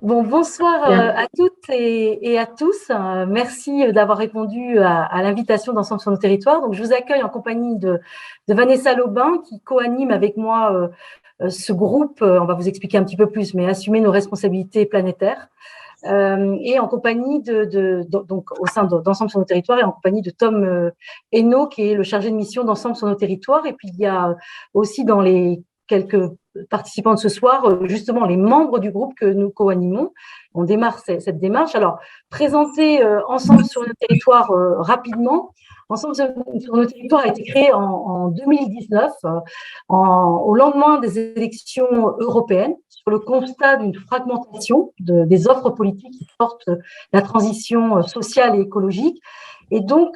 Bon, bonsoir Bien. à toutes et à tous. Merci d'avoir répondu à l'invitation d'Ensemble sur nos territoires. Donc, je vous accueille en compagnie de Vanessa Lobin qui co-anime avec moi ce groupe. On va vous expliquer un petit peu plus, mais assumer nos responsabilités planétaires. Et en compagnie donc au sein d'Ensemble sur nos territoires et en compagnie de Tom Hainaut, qui est le chargé de mission d'Ensemble sur nos territoires. Et puis, il y a aussi dans les quelques participants de ce soir, justement les membres du groupe que nous co-animons. On démarre cette démarche. Alors, présenter Ensemble sur nos territoires rapidement. Ensemble sur nos territoires a été créé en 2019, au lendemain des élections européennes, sur le constat d'une fragmentation des offres politiques qui portent la transition sociale et écologique. Et donc,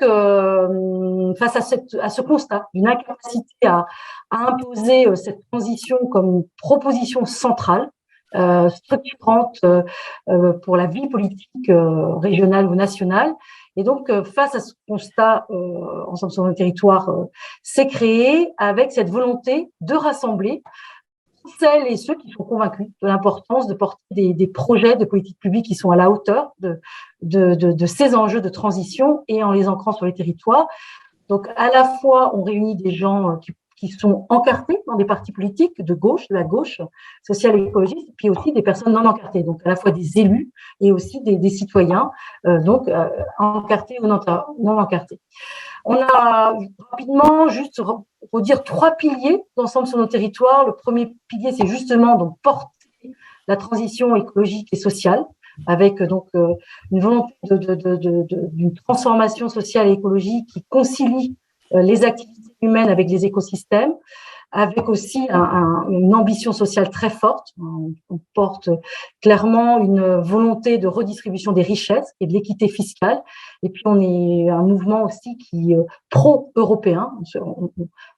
face à ce constat d'une incapacité à imposer cette transition comme une proposition centrale, structurante pour la vie politique régionale ou nationale. Et donc, face à ce constat, Ensemble sur nos territoires s'est créé avec cette volonté de rassembler celles et ceux qui sont convaincus de l'importance de porter des projets de politique publique qui sont à la hauteur de ces enjeux de transition et en les ancrant sur les territoires. Donc, à la fois, on réunit des gens qui sont encartés dans des partis politiques de gauche, de la gauche sociale et écologiste, puis aussi des personnes non encartées, donc à la fois des élus et aussi des citoyens, encartés ou non encartés. On a rapidement juste redire 3 piliers d'Ensemble sur nos territoires. Le premier pilier, c'est justement donc porter la transition écologique et sociale, avec donc une volonté d'une transformation sociale et écologique qui concilie les activités humaines avec les écosystèmes, avec aussi une ambition sociale très forte. On porte clairement une volonté de redistribution des richesses et de l'équité fiscale. Et puis, on est un mouvement aussi qui pro-européen.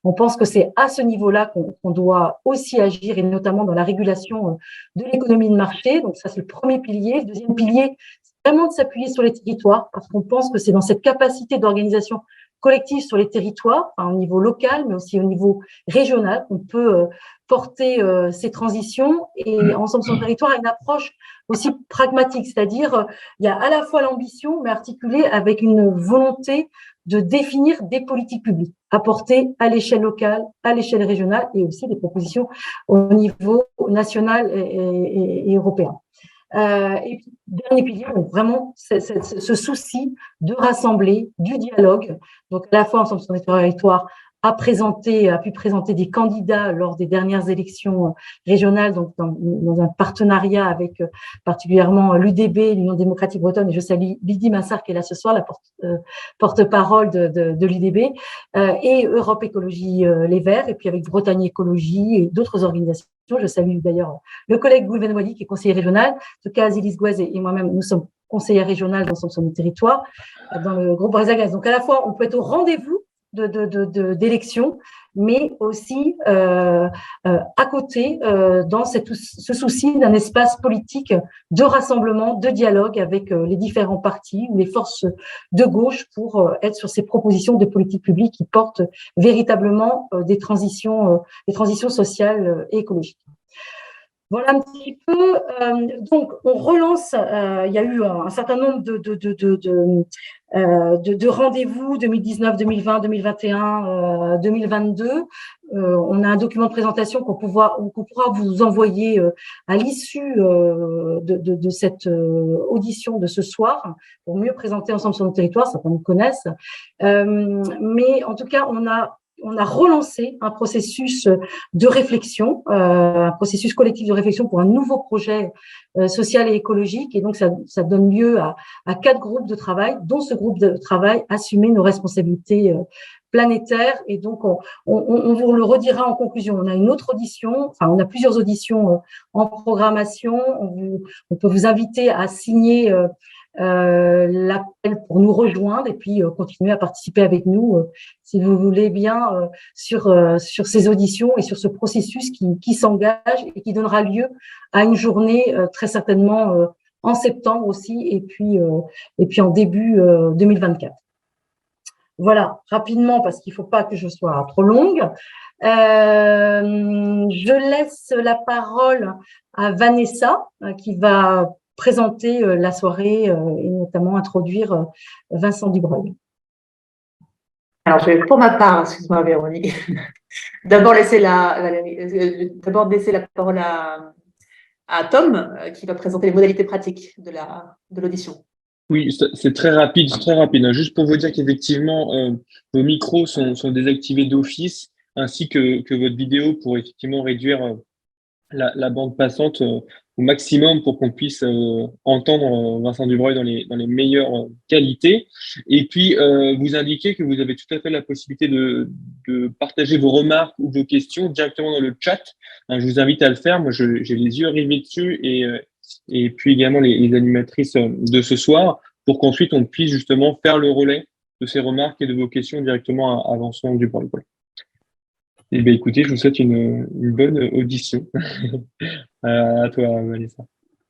On pense que c'est à ce niveau-là qu'on doit aussi agir, et notamment dans la régulation de l'économie de marché. Donc, ça, c'est le premier pilier. Le deuxième pilier, c'est vraiment de s'appuyer sur les territoires, parce qu'on pense que c'est dans cette capacité d'organisation collective sur les territoires, au niveau local, mais aussi au niveau régional, qu'on peut porter ces transitions. Et Ensemble sur le territoire a une approche aussi pragmatique, c'est-à-dire il y a à la fois l'ambition, mais articulée avec une volonté de définir des politiques publiques à porter à l'échelle locale, à l'échelle régionale, et aussi des propositions au niveau national et européen. Et puis, dernier pilier, donc vraiment ce souci de rassembler, du dialogue. Donc, à la fois, Ensemble sur les territoires a pu présenter des candidats lors des dernières élections régionales, donc dans un partenariat avec particulièrement l'UDB, l'Union démocratique bretonne, et je salue Lydie Massard qui est là ce soir, la porte-parole de l'UDB, et Europe Écologie Les Verts, et puis avec Bretagne Écologie et d'autres organisations. Je salue d'ailleurs le collègue Goulven Wally qui est conseiller régional. En tout cas, Azilis Gouez et moi-même, nous sommes conseillers régionales d'Ensemble sur nos territoires dans le groupe Brésil. Donc, à la fois, on peut être au rendez-vous d'élections, mais aussi à côté, dans ce souci d'un espace politique de rassemblement, de dialogue avec les différents partis ou les forces de gauche pour être sur ces propositions de politique publique qui portent véritablement des transitions sociales et écologiques. Voilà un petit peu. Donc, on relance. Il y a eu un certain nombre de rendez-vous 2019, 2020, 2021, 2022. On a un document de présentation qu'on pourra vous envoyer à l'issue de cette audition de ce soir pour mieux présenter Ensemble sur nos territoires, certains nous connaissent. Mais en tout cas, on a relancé un processus de réflexion, un processus collectif de réflexion pour un nouveau projet social et écologique. Et donc, ça donne lieu à 4 groupes de travail, dont ce groupe de travail assumer nos responsabilités planétaires. Et donc, on vous le redira en conclusion. On a une autre audition, on a plusieurs auditions en programmation. On peut vous inviter à signer l'appel pour nous rejoindre et puis continuer à participer avec nous, si vous voulez bien, sur ces auditions et sur ce processus qui s'engage et qui donnera lieu à une journée très certainement en septembre aussi, et puis en début 2024. voilà, rapidement, parce qu'il ne faut pas que je sois trop longue. Je laisse la parole à Vanessa, qui va présenter la soirée et notamment introduire Vincent Dubreuil. Alors, je vais pour ma part, excuse-moi Véronique, d'abord laisser d'abord laisser la parole à Tom, qui va présenter les modalités pratiques de l'audition. Oui, c'est très rapide, c'est très rapide. Juste pour vous dire qu'effectivement, vos micros sont désactivés d'office, ainsi que votre vidéo pour effectivement réduire la bande passante au maximum pour qu'on puisse entendre Vincent Dubreuil dans les meilleures qualités. Et puis, vous indiquez que vous avez tout à fait la possibilité de partager vos remarques ou vos questions directement dans le chat. Je vous invite à le faire. Moi, j'ai les yeux rivés dessus et puis également les animatrices de ce soir pour qu'ensuite on puisse justement faire le relais de ces remarques et de vos questions directement à Vincent Dubreuil. Voilà. Eh bien, écoutez, je vous souhaite une bonne audition. À toi, Vanessa.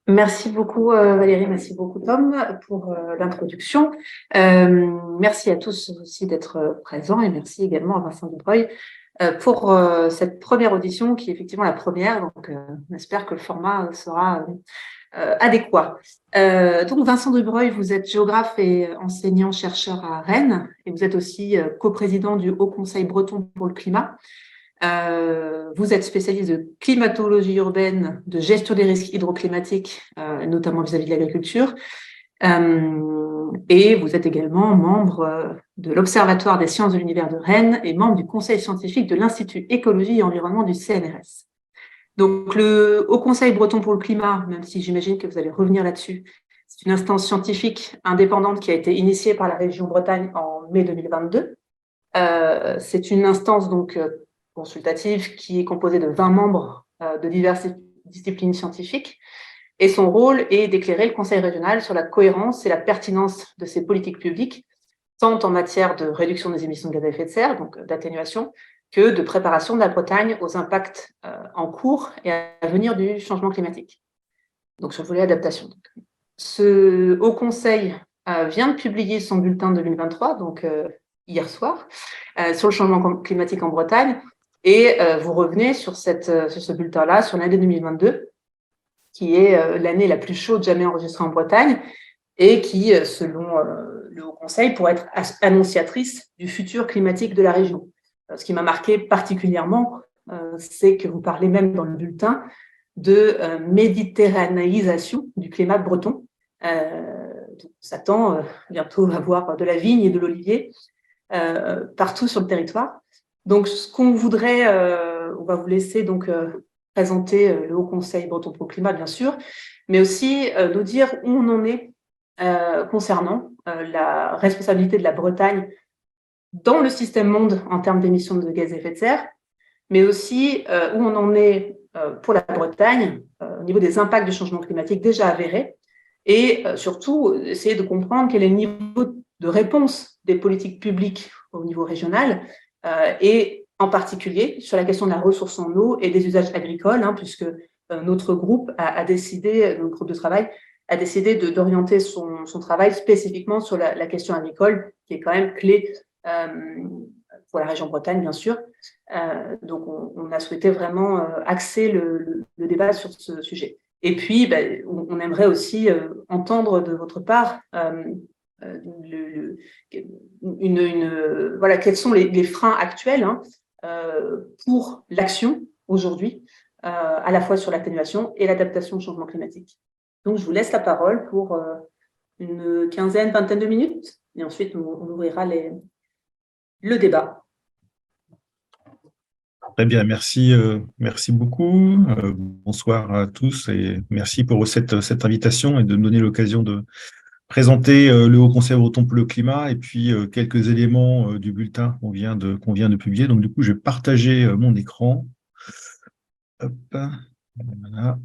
Merci beaucoup Valérie, merci beaucoup Tom pour l'introduction. Merci à tous aussi d'être présents et merci également à Vincent Dubreuil pour cette première audition qui est effectivement la première. Donc, on espère que le format sera adéquat. Donc, Vincent Dubreuil, vous êtes géographe et enseignant-chercheur à Rennes et vous êtes aussi coprésident du Haut Conseil breton pour le climat. Vous êtes spécialiste de climatologie urbaine, de gestion des risques hydroclimatiques, notamment vis-à-vis de l'agriculture. Et vous êtes également membre de l'Observatoire des sciences de l'univers de Rennes et membre du conseil scientifique de l'Institut Écologie et Environnement du CNRS. Donc, le Haut Conseil breton pour le climat, même si j'imagine que vous allez revenir là-dessus, c'est une instance scientifique indépendante qui a été initiée par la région Bretagne en mai 2022. C'est une instance donc consultative qui est composée de 20 membres de diverses disciplines scientifiques. Et son rôle est d'éclairer le Conseil régional sur la cohérence et la pertinence de ces politiques publiques, tant en matière de réduction des émissions de gaz à effet de serre, donc d'atténuation, que de préparation de la Bretagne aux impacts en cours et à venir du changement climatique. Donc sur le volet adaptation. Ce Haut Conseil vient de publier son bulletin 2023, donc hier soir, sur le changement climatique en Bretagne, et vous revenez sur ce bulletin-là, sur l'année 2022, qui est l'année la plus chaude jamais enregistrée en Bretagne, et qui, selon le Haut Conseil, pourrait être annonciatrice du futur climatique de la région. Ce qui m'a marqué particulièrement, c'est que vous parlez même dans le bulletin de méditerranéisation du climat breton. On s'attend bientôt à voir de la vigne et de l'olivier partout sur le territoire. Donc, ce qu'on voudrait, on va vous laisser donc présenter le Haut Conseil breton pour le climat, bien sûr, mais aussi nous dire où on en est concernant la responsabilité de la Bretagne dans le système monde en termes d'émissions de gaz à effet de serre, mais aussi où on en est pour la Bretagne au niveau des impacts du changement climatique déjà avérés, et surtout essayer de comprendre quel est le niveau de réponse des politiques publiques au niveau régional, et en particulier sur la question de la ressource en eau et des usages agricoles, puisque notre groupe a décidé, notre groupe de travail a décidé d'orienter son travail spécifiquement sur la question agricole, qui est quand même clé pour la région Bretagne, bien sûr. Donc, on a souhaité vraiment axer le débat sur ce sujet. Et puis, on aimerait aussi entendre de votre part voilà, quels sont les freins actuels pour l'action aujourd'hui, à la fois sur l'atténuation et l'adaptation au changement climatique. Donc, je vous laisse la parole pour une quinzaine, vingtaine de minutes, et ensuite, on ouvrira le débat. Très bien, merci beaucoup. Bonsoir à tous et merci pour cette invitation et de me donner l'occasion de présenter le Haut Conseil breton pour le climat et puis quelques éléments du bulletin qu'on vient de publier. Donc, du coup, je vais partager mon écran. Hop, voilà.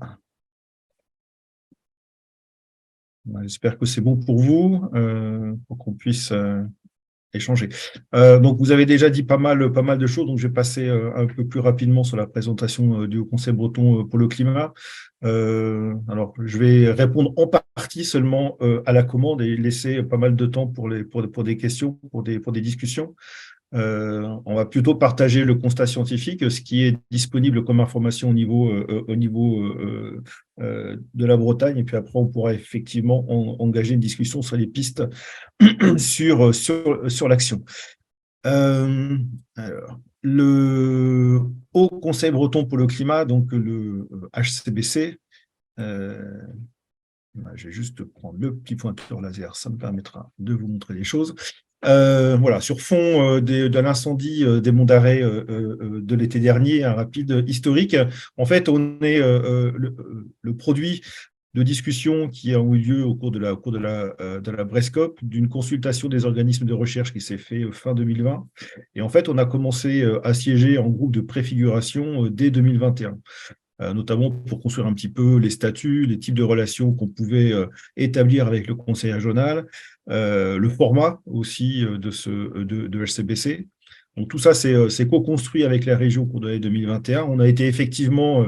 J'espère que c'est bon pour vous, pour qu'on puisse échanger. Donc, vous avez déjà dit pas mal de choses, donc je vais passer un peu plus rapidement sur la présentation du Haut Conseil breton pour le climat. Alors, je vais répondre en partie seulement à la commande et laisser pas mal de temps pour des questions, pour des discussions. On va plutôt partager le constat scientifique, ce qui est disponible comme information au niveau de la Bretagne, et puis après on pourra effectivement engager une discussion sur les pistes sur l'action. Alors, le Haut Conseil breton pour le climat, donc le HCBC, je vais juste prendre le petit pointeur laser, ça me permettra de vous montrer les choses. Voilà, sur fond de l'incendie des monts d'Arrée de l'été dernier, un rapide historique. En fait, on est le produit de discussions qui ont eu lieu au cours de la Brescop, d'une consultation des organismes de recherche qui s'est fait fin 2020. Et en fait, on a commencé à siéger en groupe de préfiguration dès 2021. Notamment pour construire un petit peu les statuts, les types de relations qu'on pouvait établir avec le conseil régional, le format aussi de HCBC. Donc tout ça, c'est co-construit avec la région au cours de l'année 2021. On a été effectivement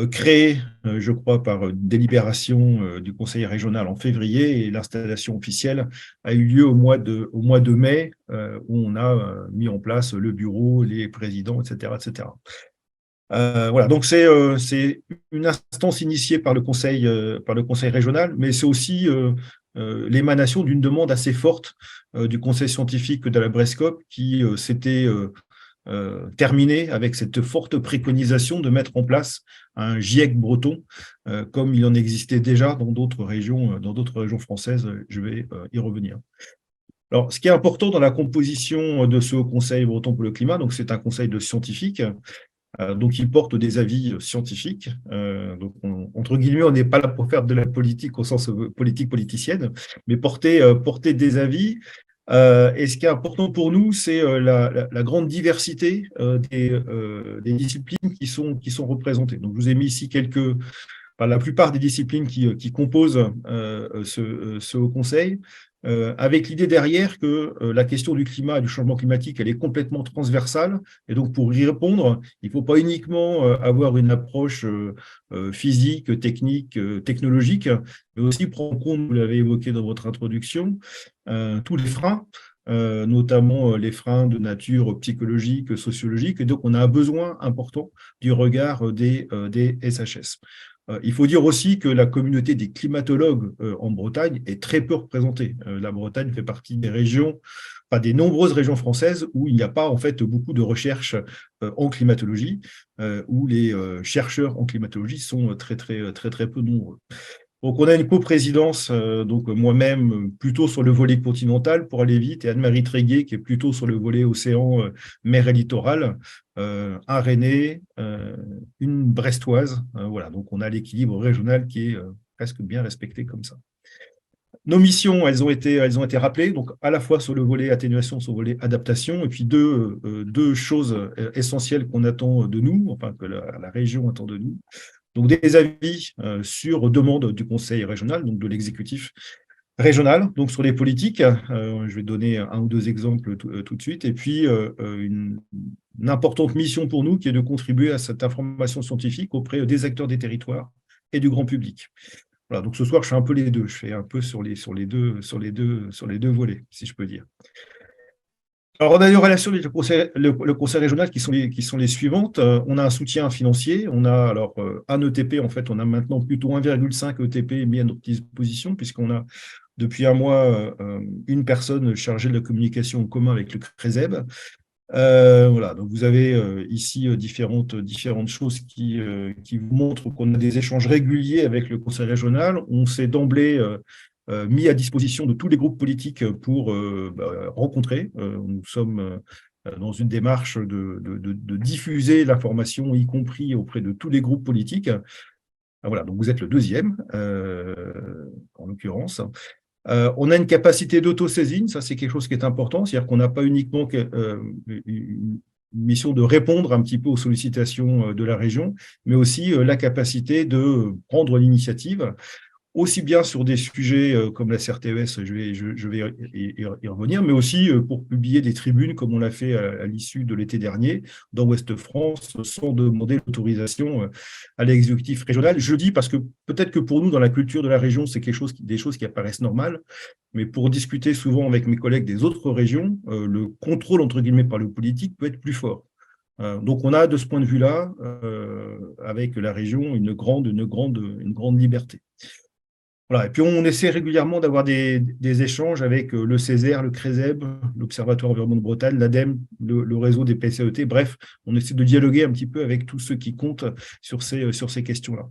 créé, je crois, par délibération du conseil régional en février, et l'installation officielle a eu lieu au mois de mai, où on a mis en place le bureau, les présidents, etc., etc. Voilà, donc c'est une instance initiée par le conseil régional, mais c'est aussi l'émanation d'une demande assez forte du conseil scientifique de la Brescop qui s'était terminée avec cette forte préconisation de mettre en place un GIEC breton, comme il en existait déjà dans d'autres régions françaises. Je vais y revenir. Alors, ce qui est important dans la composition de ce conseil breton pour le climat, donc c'est un conseil de scientifiques. Donc, il porte des avis scientifiques. Donc, entre guillemets, on n'est pas là pour faire de la politique au sens politicienne, mais porter des avis. Et ce qui est important pour nous, c'est la grande diversité des disciplines qui sont représentées. Donc, je vous ai mis ici la plupart des disciplines qui composent ce Haut Conseil, avec l'idée derrière que la question du climat et du changement climatique, elle est complètement transversale. Et donc, pour y répondre, il ne faut pas uniquement avoir une approche physique, technique, technologique, mais aussi prendre en compte, vous l'avez évoqué dans votre introduction, tous les freins, notamment les freins de nature psychologique, sociologique. Et donc, on a un besoin important du regard des SHS. Il faut dire aussi que la communauté des climatologues en Bretagne est très peu représentée. La Bretagne fait partie des nombreuses régions françaises où il n'y a pas en fait beaucoup de recherches en climatologie, où les chercheurs en climatologie sont très peu nombreux. Donc, on a une coprésidence, donc moi-même, plutôt sur le volet continental, pour aller vite, et Anne-Marie Tréguier, qui est plutôt sur le volet océan, mer et littoral, un Rennais, une Brestoise. Voilà, donc on a l'équilibre régional qui est presque bien respecté comme ça. Nos missions, elles ont été rappelées, donc à la fois sur le volet atténuation, sur le volet adaptation, et puis deux choses essentielles qu'on attend de nous, enfin que la région attend de nous. Donc, des avis sur demande du conseil régional, donc de l'exécutif régional, donc sur les politiques. Je vais donner un ou deux exemples tout de suite. Et puis, une importante mission pour nous qui est de contribuer à cette information scientifique auprès des acteurs des territoires et du grand public. Voilà, donc ce soir, je fais un peu les deux. Je fais un peu sur les deux volets, si je peux dire. Alors, on a des relations avec le conseil régional qui sont les suivantes. On a un soutien financier. On a alors un ETP, en fait, on a maintenant plutôt 1,5 ETP mis à notre disposition, puisqu'on a depuis un mois une personne chargée de la communication en commun avec le CRESEB. Voilà, donc vous avez ici différentes choses qui vous montrent qu'on a des échanges réguliers avec le conseil régional. On s'est d'emblée mis à disposition de tous les groupes politiques pour rencontrer. Nous sommes dans une démarche de diffuser l'information, y compris auprès de tous les groupes politiques. Voilà, donc vous êtes le deuxième, en l'occurrence. On a une capacité d'autosaisine, ça c'est quelque chose qui est important, c'est-à-dire qu'on n'a pas uniquement une mission de répondre un petit peu aux sollicitations de la région, mais aussi la capacité de prendre l'initiative. aussi bien sur des sujets comme la CRTES, je vais y revenir, mais aussi pour publier des tribunes comme on l'a fait à l'issue de l'été dernier dans Ouest France, sans demander l'autorisation à l'exécutif régional. Je dis parce que peut-être que pour nous, dans la culture de la région, c'est des choses qui apparaissent normales, mais pour discuter souvent avec mes collègues des autres régions, le contrôle, entre guillemets, par le politique peut être plus fort. Donc, on a de ce point de vue-là, avec la région, une grande liberté. Voilà. Et puis, on essaie régulièrement d'avoir des échanges avec le Césaire, le CRESEB, l'Observatoire environnement de Bretagne, l'ADEME, le réseau des PCET. Bref, on essaie de dialoguer un petit peu avec tous ceux qui comptent sur ces questions-là.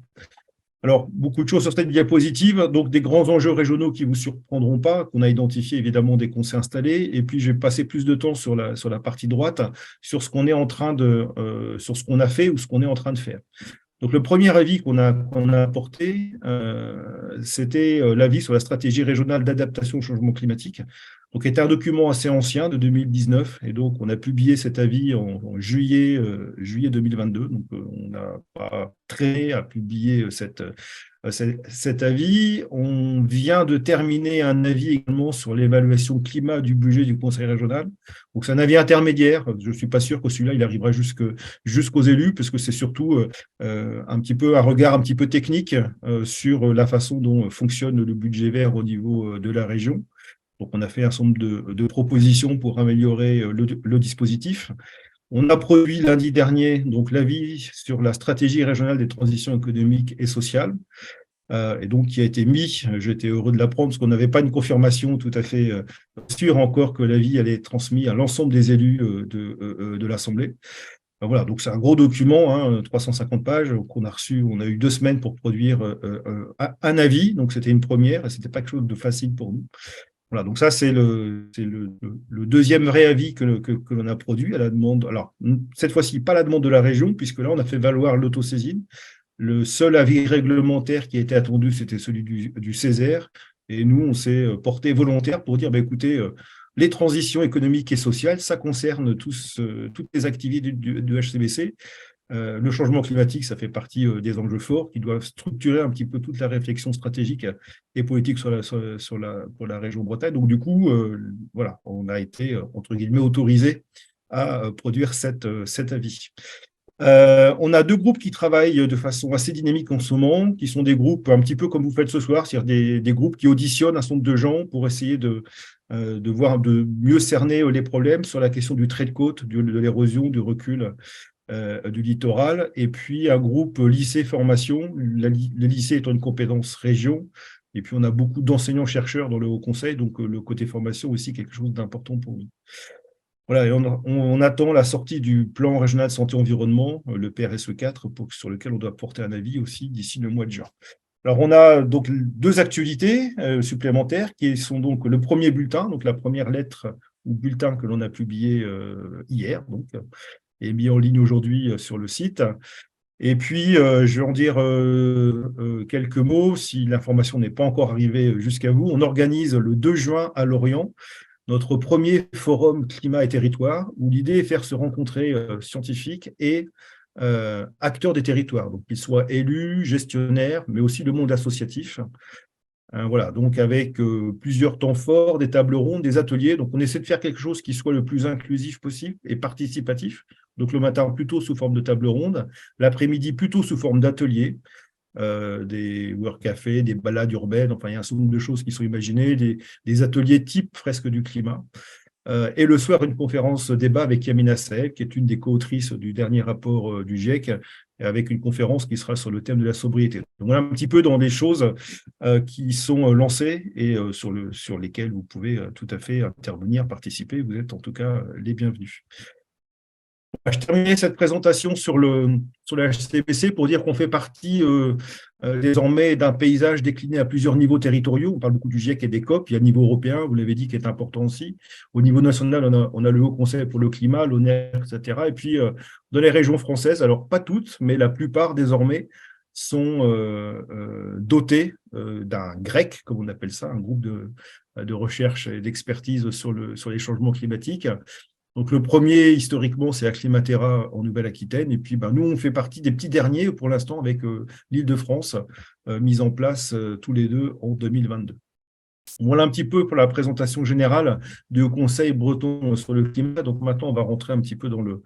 Alors, beaucoup de choses sur cette diapositive, donc des grands enjeux régionaux qui ne vous surprendront pas, qu'on a identifié évidemment dès qu'on s'est installé, et puis je vais passer plus de temps sur la partie droite, sur ce qu'on est en train sur ce qu'on a fait ou ce qu'on est en train de faire. Donc, le premier avis qu'on a apporté, c'était l'avis sur la stratégie régionale d'adaptation au changement climatique. Donc, c'était un document assez ancien de 2019, et donc on a publié cet avis en juillet 2022. Donc, on n'a pas traîné à publier cet avis. On vient de terminer un avis également sur l'évaluation climat du budget du Conseil régional. Donc, c'est un avis intermédiaire. Je ne suis pas sûr que celui-là, il arrivera jusqu'aux élus, parce que c'est surtout un petit peu un regard un petit peu technique sur la façon dont fonctionne le budget vert au niveau de la région. Donc, on a fait un certain nombre de propositions pour améliorer le dispositif. On a produit lundi dernier donc l'avis sur la stratégie régionale des transitions économiques et sociales, et donc qui a été mis, j'étais heureux de l'apprendre parce qu'on n'avait pas une confirmation tout à fait sûre encore que l'avis allait être transmis à l'ensemble des élus de l'Assemblée. Voilà, donc c'est un gros document, 350 pages qu'on a reçu. On a eu 2 semaines pour produire un avis, donc c'était une première et c'était pas quelque chose de facile pour nous. Voilà, donc ça, c'est le deuxième vrai avis que l'on a produit à la demande. Alors, cette fois-ci, pas la demande de la région, puisque là, on a fait valoir l'autosaisine. Le seul avis réglementaire qui a été attendu, c'était celui du Césaire. Et nous, on s'est porté volontaire pour dire, écoutez, les transitions économiques et sociales, ça concerne toutes les activités du HCBC. Le changement climatique, ça fait partie des enjeux forts qui doivent structurer un petit peu toute la réflexion stratégique et politique pour la région Bretagne. Donc, du coup, voilà, on a été, entre guillemets, autorisé à produire cet avis. On a 2 groupes qui travaillent de façon assez dynamique en ce moment, qui sont des groupes un petit peu comme vous faites ce soir, c'est-à-dire des groupes qui auditionnent un certain nombre de gens pour essayer de mieux cerner les problèmes sur la question du trait de côte, de l'érosion, du recul du littoral, et puis un groupe lycée-formation, le lycée étant une compétence région, et puis on a beaucoup d'enseignants-chercheurs dans le Haut Conseil, donc le côté formation aussi quelque chose d'important pour nous. Voilà, et on attend la sortie du plan régional de santé-environnement, le PRSE 4, sur lequel on doit porter un avis aussi d'ici le mois de juin. Alors, on a donc 2 actualités supplémentaires qui sont donc le premier bulletin, donc la première lettre ou bulletin que l'on a publié hier, donc est mis en ligne aujourd'hui sur le site. Et puis, je vais en dire quelques mots si l'information n'est pas encore arrivée jusqu'à vous. On organise le 2 juin à Lorient notre premier forum climat et territoire, où l'idée est de faire se rencontrer scientifiques et acteurs des territoires, donc qu'ils soient élus, gestionnaires, mais aussi le monde associatif. Voilà, donc avec plusieurs temps forts, des tables rondes, des ateliers. Donc, on essaie de faire quelque chose qui soit le plus inclusif possible et participatif. Donc, le matin, plutôt sous forme de table ronde, l'après-midi, plutôt sous forme d'ateliers, des work cafés, des balades urbaines, enfin, il y a un certain nombre de choses qui sont imaginées, des ateliers type fresque du climat. Et le soir, une conférence débat avec Yamina Saeb, qui est une des co-autrices du dernier rapport du GIEC, avec une conférence qui sera sur le thème de la sobriété. Donc, on est un petit peu dans des choses qui sont lancées et sur lesquelles vous pouvez tout à fait intervenir, participer. Vous êtes en tout cas les bienvenus. Je terminais cette présentation sur le HCBC pour dire qu'on fait partie désormais d'un paysage décliné à plusieurs niveaux territoriaux. On parle beaucoup du GIEC et des COP. Il y a le niveau européen, vous l'avez dit, qui est important aussi. Au niveau national, on a le Haut Conseil pour le climat, l'ONER, etc. Et puis, dans les régions françaises, alors pas toutes, mais la plupart désormais sont dotées d'un GREC, comme on appelle ça, un groupe de recherche et d'expertise sur les changements climatiques, Donc, le premier, historiquement, c'est Acclimatera en Nouvelle-Aquitaine. Et puis, nous, on fait partie des petits derniers pour l'instant avec l'Île-de-France, mise en place tous les deux en 2022. Voilà un petit peu pour la présentation générale du Conseil breton sur le climat. Donc, maintenant, on va rentrer un petit peu dans le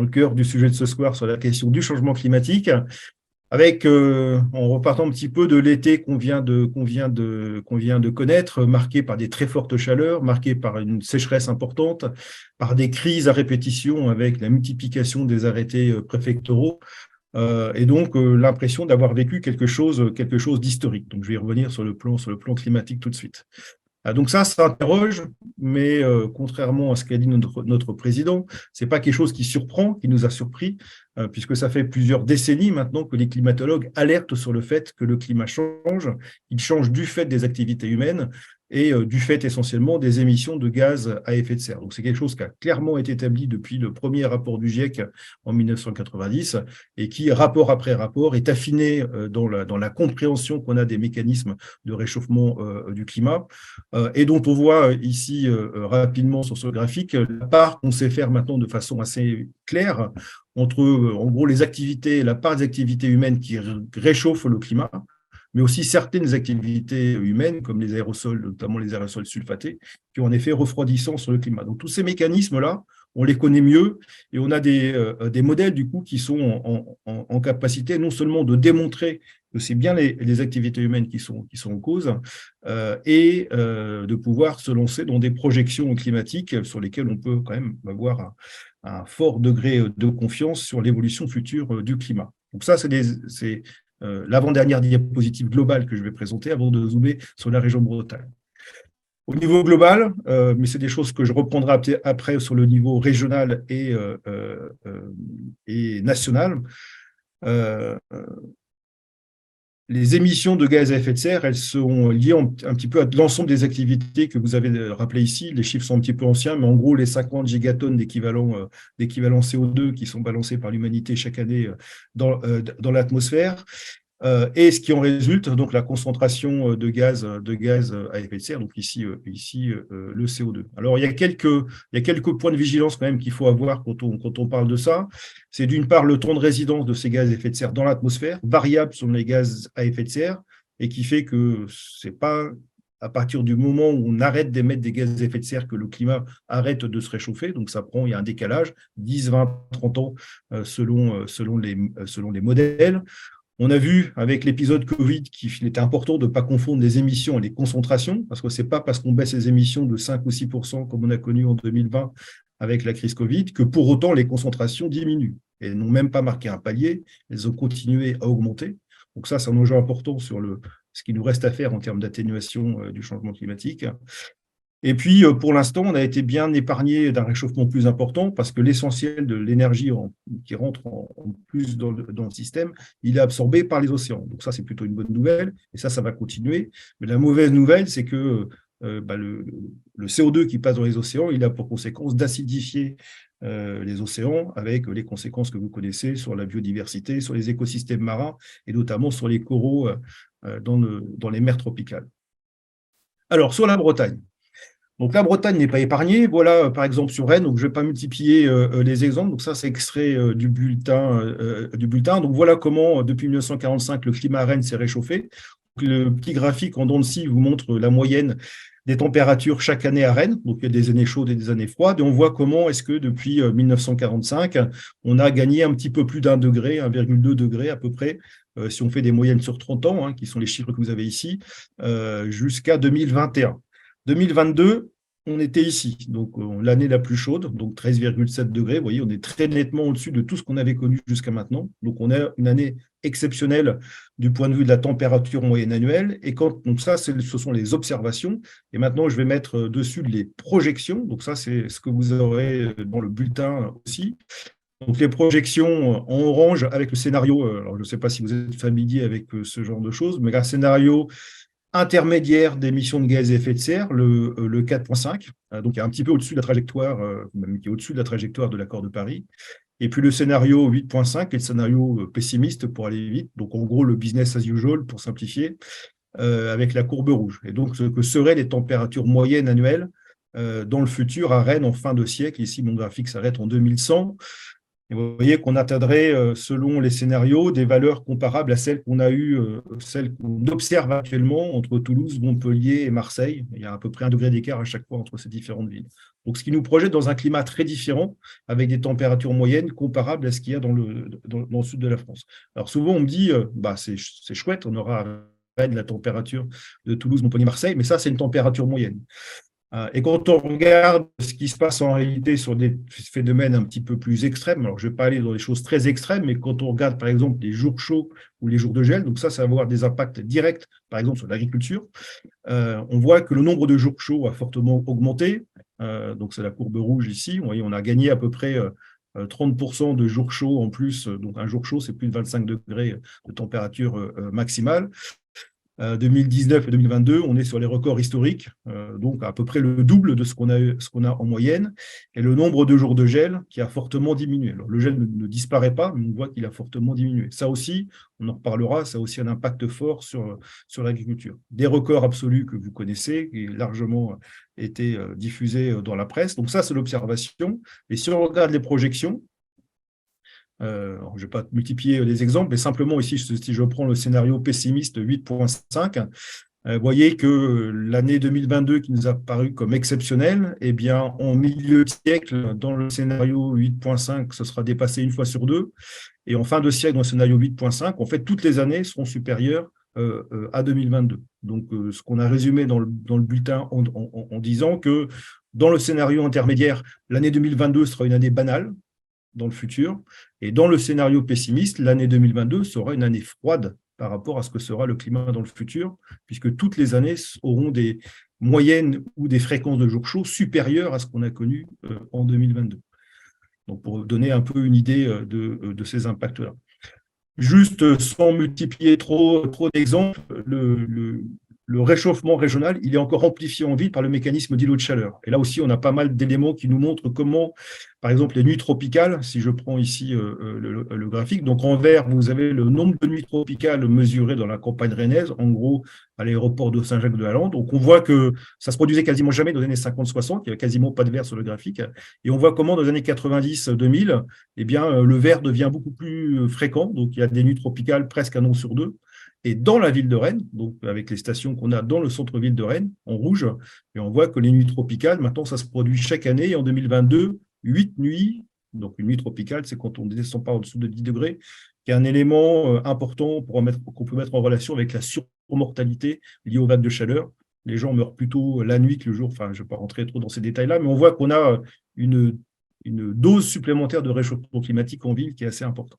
cœur du sujet de ce soir sur la question du changement climatique. Avec, en repartant un petit peu de l'été qu'on vient de connaître, marqué par des très fortes chaleurs, marqué par une sécheresse importante, par des crises à répétition avec la multiplication des arrêtés préfectoraux, et donc l'impression d'avoir vécu quelque chose d'historique. Donc, je vais y revenir sur le plan climatique tout de suite. Donc ça interroge, mais contrairement à ce qu'a dit notre président, c'est pas quelque chose qui surprend, qui nous a surpris, puisque ça fait plusieurs décennies maintenant que les climatologues alertent sur le fait que le climat change. Il change du fait des activités humaines et du fait essentiellement des émissions de gaz à effet de serre. Donc c'est quelque chose qui a clairement été établi depuis le premier rapport du GIEC en 1990 et qui, rapport après rapport, est affiné dans la compréhension qu'on a des mécanismes de réchauffement du climat. Et dont on voit ici rapidement sur ce graphique la part qu'on sait faire maintenant de façon assez claire entre, en gros, la part des activités humaines qui réchauffent le climat, mais aussi certaines activités humaines, comme les aérosols, notamment les aérosols sulfatés, qui ont un effet refroidissant sur le climat. Donc, tous ces mécanismes-là, on les connaît mieux et on a des modèles, du coup, qui sont en capacité non seulement de démontrer que c'est bien les activités humaines qui sont en cause, et de pouvoir se lancer dans des projections climatiques sur lesquelles on peut quand même avoir un fort degré de confiance sur l'évolution future du climat. Donc ça, c'est l'avant-dernière diapositive globale que je vais présenter avant de zoomer sur la région Bretagne. Au niveau global, mais c'est des choses que je reprendrai après sur le niveau régional et national, les émissions de gaz à effet de serre, elles sont liées un petit peu à l'ensemble des activités que vous avez rappelées ici. Les chiffres sont un petit peu anciens, mais en gros, les 50 gigatonnes d'équivalent CO2 qui sont balancés par l'humanité chaque année dans l'atmosphère. Et ce qui en résulte, donc la concentration de gaz à effet de serre, donc ici le CO2. Alors, il y a quelques points de vigilance quand même qu'il faut avoir quand on parle de ça. C'est d'une part le temps de résidence de ces gaz à effet de serre dans l'atmosphère, variable sur les gaz à effet de serre, et qui fait que c'est pas à partir du moment où on arrête d'émettre des gaz à effet de serre que le climat arrête de se réchauffer. Donc, il y a un décalage, 10, 20, 30 ans selon les modèles. On a vu avec l'épisode Covid qu'il était important de ne pas confondre les émissions et les concentrations, parce que ce n'est pas parce qu'on baisse les émissions de 5 ou 6%, comme on a connu en 2020 avec la crise Covid, que pour autant les concentrations diminuent. Elles n'ont même pas marqué un palier, elles ont continué à augmenter. Donc ça, c'est un enjeu important sur ce qui nous reste à faire en termes d'atténuation du changement climatique. Et puis, pour l'instant, on a été bien épargné d'un réchauffement plus important parce que l'essentiel de l'énergie qui rentre en plus dans le système, il est absorbé par les océans. Donc ça, c'est plutôt une bonne nouvelle et ça va continuer. Mais la mauvaise nouvelle, c'est que le CO2 qui passe dans les océans, il a pour conséquence d'acidifier les océans avec les conséquences que vous connaissez sur la biodiversité, sur les écosystèmes marins et notamment sur les coraux dans les mers tropicales. Alors, sur la Bretagne. Donc, la Bretagne n'est pas épargnée. Voilà, par exemple, sur Rennes, donc je ne vais pas multiplier les exemples. Donc, ça, c'est extrait du bulletin. Donc, voilà comment, depuis 1945, le climat à Rennes s'est réchauffé. Donc, le petit graphique en dents de scie vous montre la moyenne des températures chaque année à Rennes. Donc, il y a des années chaudes et des années froides. Et on voit comment est-ce que, depuis 1945, on a gagné un petit peu plus d'1 degré, 1,2 degré à peu près, si on fait des moyennes sur 30 ans, qui sont les chiffres que vous avez ici, jusqu'à 2021. 2022, on était ici, donc l'année la plus chaude, donc 13,7 degrés. Vous voyez, on est très nettement au-dessus de tout ce qu'on avait connu jusqu'à maintenant. Donc, on a une année exceptionnelle du point de vue de la température moyenne annuelle. Et donc ça, ce sont les observations. Et maintenant, je vais mettre dessus les projections. Donc ça, c'est ce que vous aurez dans le bulletin aussi. Donc, les projections en orange avec le scénario. Alors, je ne sais pas si vous êtes familier avec ce genre de choses, mais un scénario intermédiaire d'émissions de gaz à effet de serre, le 4,5, donc un petit peu au-dessus de la trajectoire, même qui est au-dessus de la trajectoire de l'accord de Paris. Et puis le scénario 8,5 est le scénario pessimiste pour aller vite, donc en gros le business as usual pour simplifier, avec la courbe rouge. Et donc ce que seraient les températures moyennes annuelles dans le futur à Rennes en fin de siècle. Ici, mon graphique s'arrête en 2100. Et vous voyez qu'on atteindrait, selon les scénarios, des valeurs comparables à celles qu'on a eues, celles qu'on observe actuellement entre Toulouse, Montpellier et Marseille. Il y a à peu près 1 degré d'écart à chaque fois entre ces différentes villes. Donc, ce qui nous projette dans un climat très différent, avec des températures moyennes comparables à ce qu'il y a dans le sud de la France. Alors, souvent, on me dit, c'est chouette, on aura à Rennes la température de Toulouse, Montpellier, Marseille, mais ça, c'est une température moyenne. Et quand on regarde ce qui se passe en réalité sur des phénomènes un petit peu plus extrêmes, alors je ne vais pas aller dans des choses très extrêmes, mais quand on regarde par exemple les jours chauds ou les jours de gel, donc ça va avoir des impacts directs, par exemple sur l'agriculture, on voit que le nombre de jours chauds a fortement augmenté, donc c'est la courbe rouge ici, vous voyez, on a gagné à peu près 30% de jours chauds en plus, donc un jour chaud c'est plus de 25 degrés de température maximale. 2019 et 2022, on est sur les records historiques, donc à peu près le double de ce qu'on a en moyenne, et le nombre de jours de gel qui a fortement diminué. Alors, le gel ne disparaît pas, mais on voit qu'il a fortement diminué. Ça aussi, on en reparlera, ça a aussi un impact fort sur l'agriculture. Des records absolus que vous connaissez, qui ont largement été diffusés dans la presse. Donc ça, c'est l'observation. Et si on regarde les projections, je ne vais pas multiplier les exemples, mais simplement ici, si je prends le scénario pessimiste 8.5, vous voyez que l'année 2022 qui nous a paru comme exceptionnelle, eh bien, en milieu de siècle, dans le scénario 8.5, ce sera dépassé une fois sur deux. Et en fin de siècle, dans le scénario 8.5, en fait, toutes les années seront supérieures à 2022. Donc, ce qu'on a résumé dans le bulletin en disant que dans le scénario intermédiaire, l'année 2022 sera une année banale dans le futur. Et dans le scénario pessimiste, l'année 2022 sera une année froide par rapport à ce que sera le climat dans le futur, puisque toutes les années auront des moyennes ou des fréquences de jours chauds supérieures à ce qu'on a connu en 2022. Donc, pour donner un peu une idée de ces impacts-là. Juste sans multiplier trop d'exemples, le réchauffement régional, il est encore amplifié en ville par le mécanisme d'îlot de chaleur. Et là aussi, on a pas mal d'éléments qui nous montrent comment, par exemple, les nuits tropicales, si je prends ici le graphique, donc en vert, vous avez le nombre de nuits tropicales mesurées dans la campagne rennaise, en gros, à l'aéroport de Saint-Jacques-de-la-Lande. Donc, on voit que ça se produisait quasiment jamais dans les années 50-60, il n'y a quasiment pas de vert sur le graphique. Et on voit comment, dans les années 90-2000, eh bien, le vert devient beaucoup plus fréquent. Donc, il y a des nuits tropicales presque 1 an sur 2. Et dans la ville de Rennes, donc avec les stations qu'on a dans le centre-ville de Rennes, en rouge, et on voit que les nuits tropicales, maintenant, ça se produit chaque année. Et en 2022, 8 nuits. Donc, une nuit tropicale, c'est quand on ne descend pas en dessous de 10 degrés, qui est un élément important qu'on peut mettre en relation avec la surmortalité liée aux vagues de chaleur. Les gens meurent plutôt la nuit que le jour. Enfin, je ne vais pas rentrer trop dans ces détails-là, mais on voit qu'on a une dose supplémentaire de réchauffement climatique en ville qui est assez importante.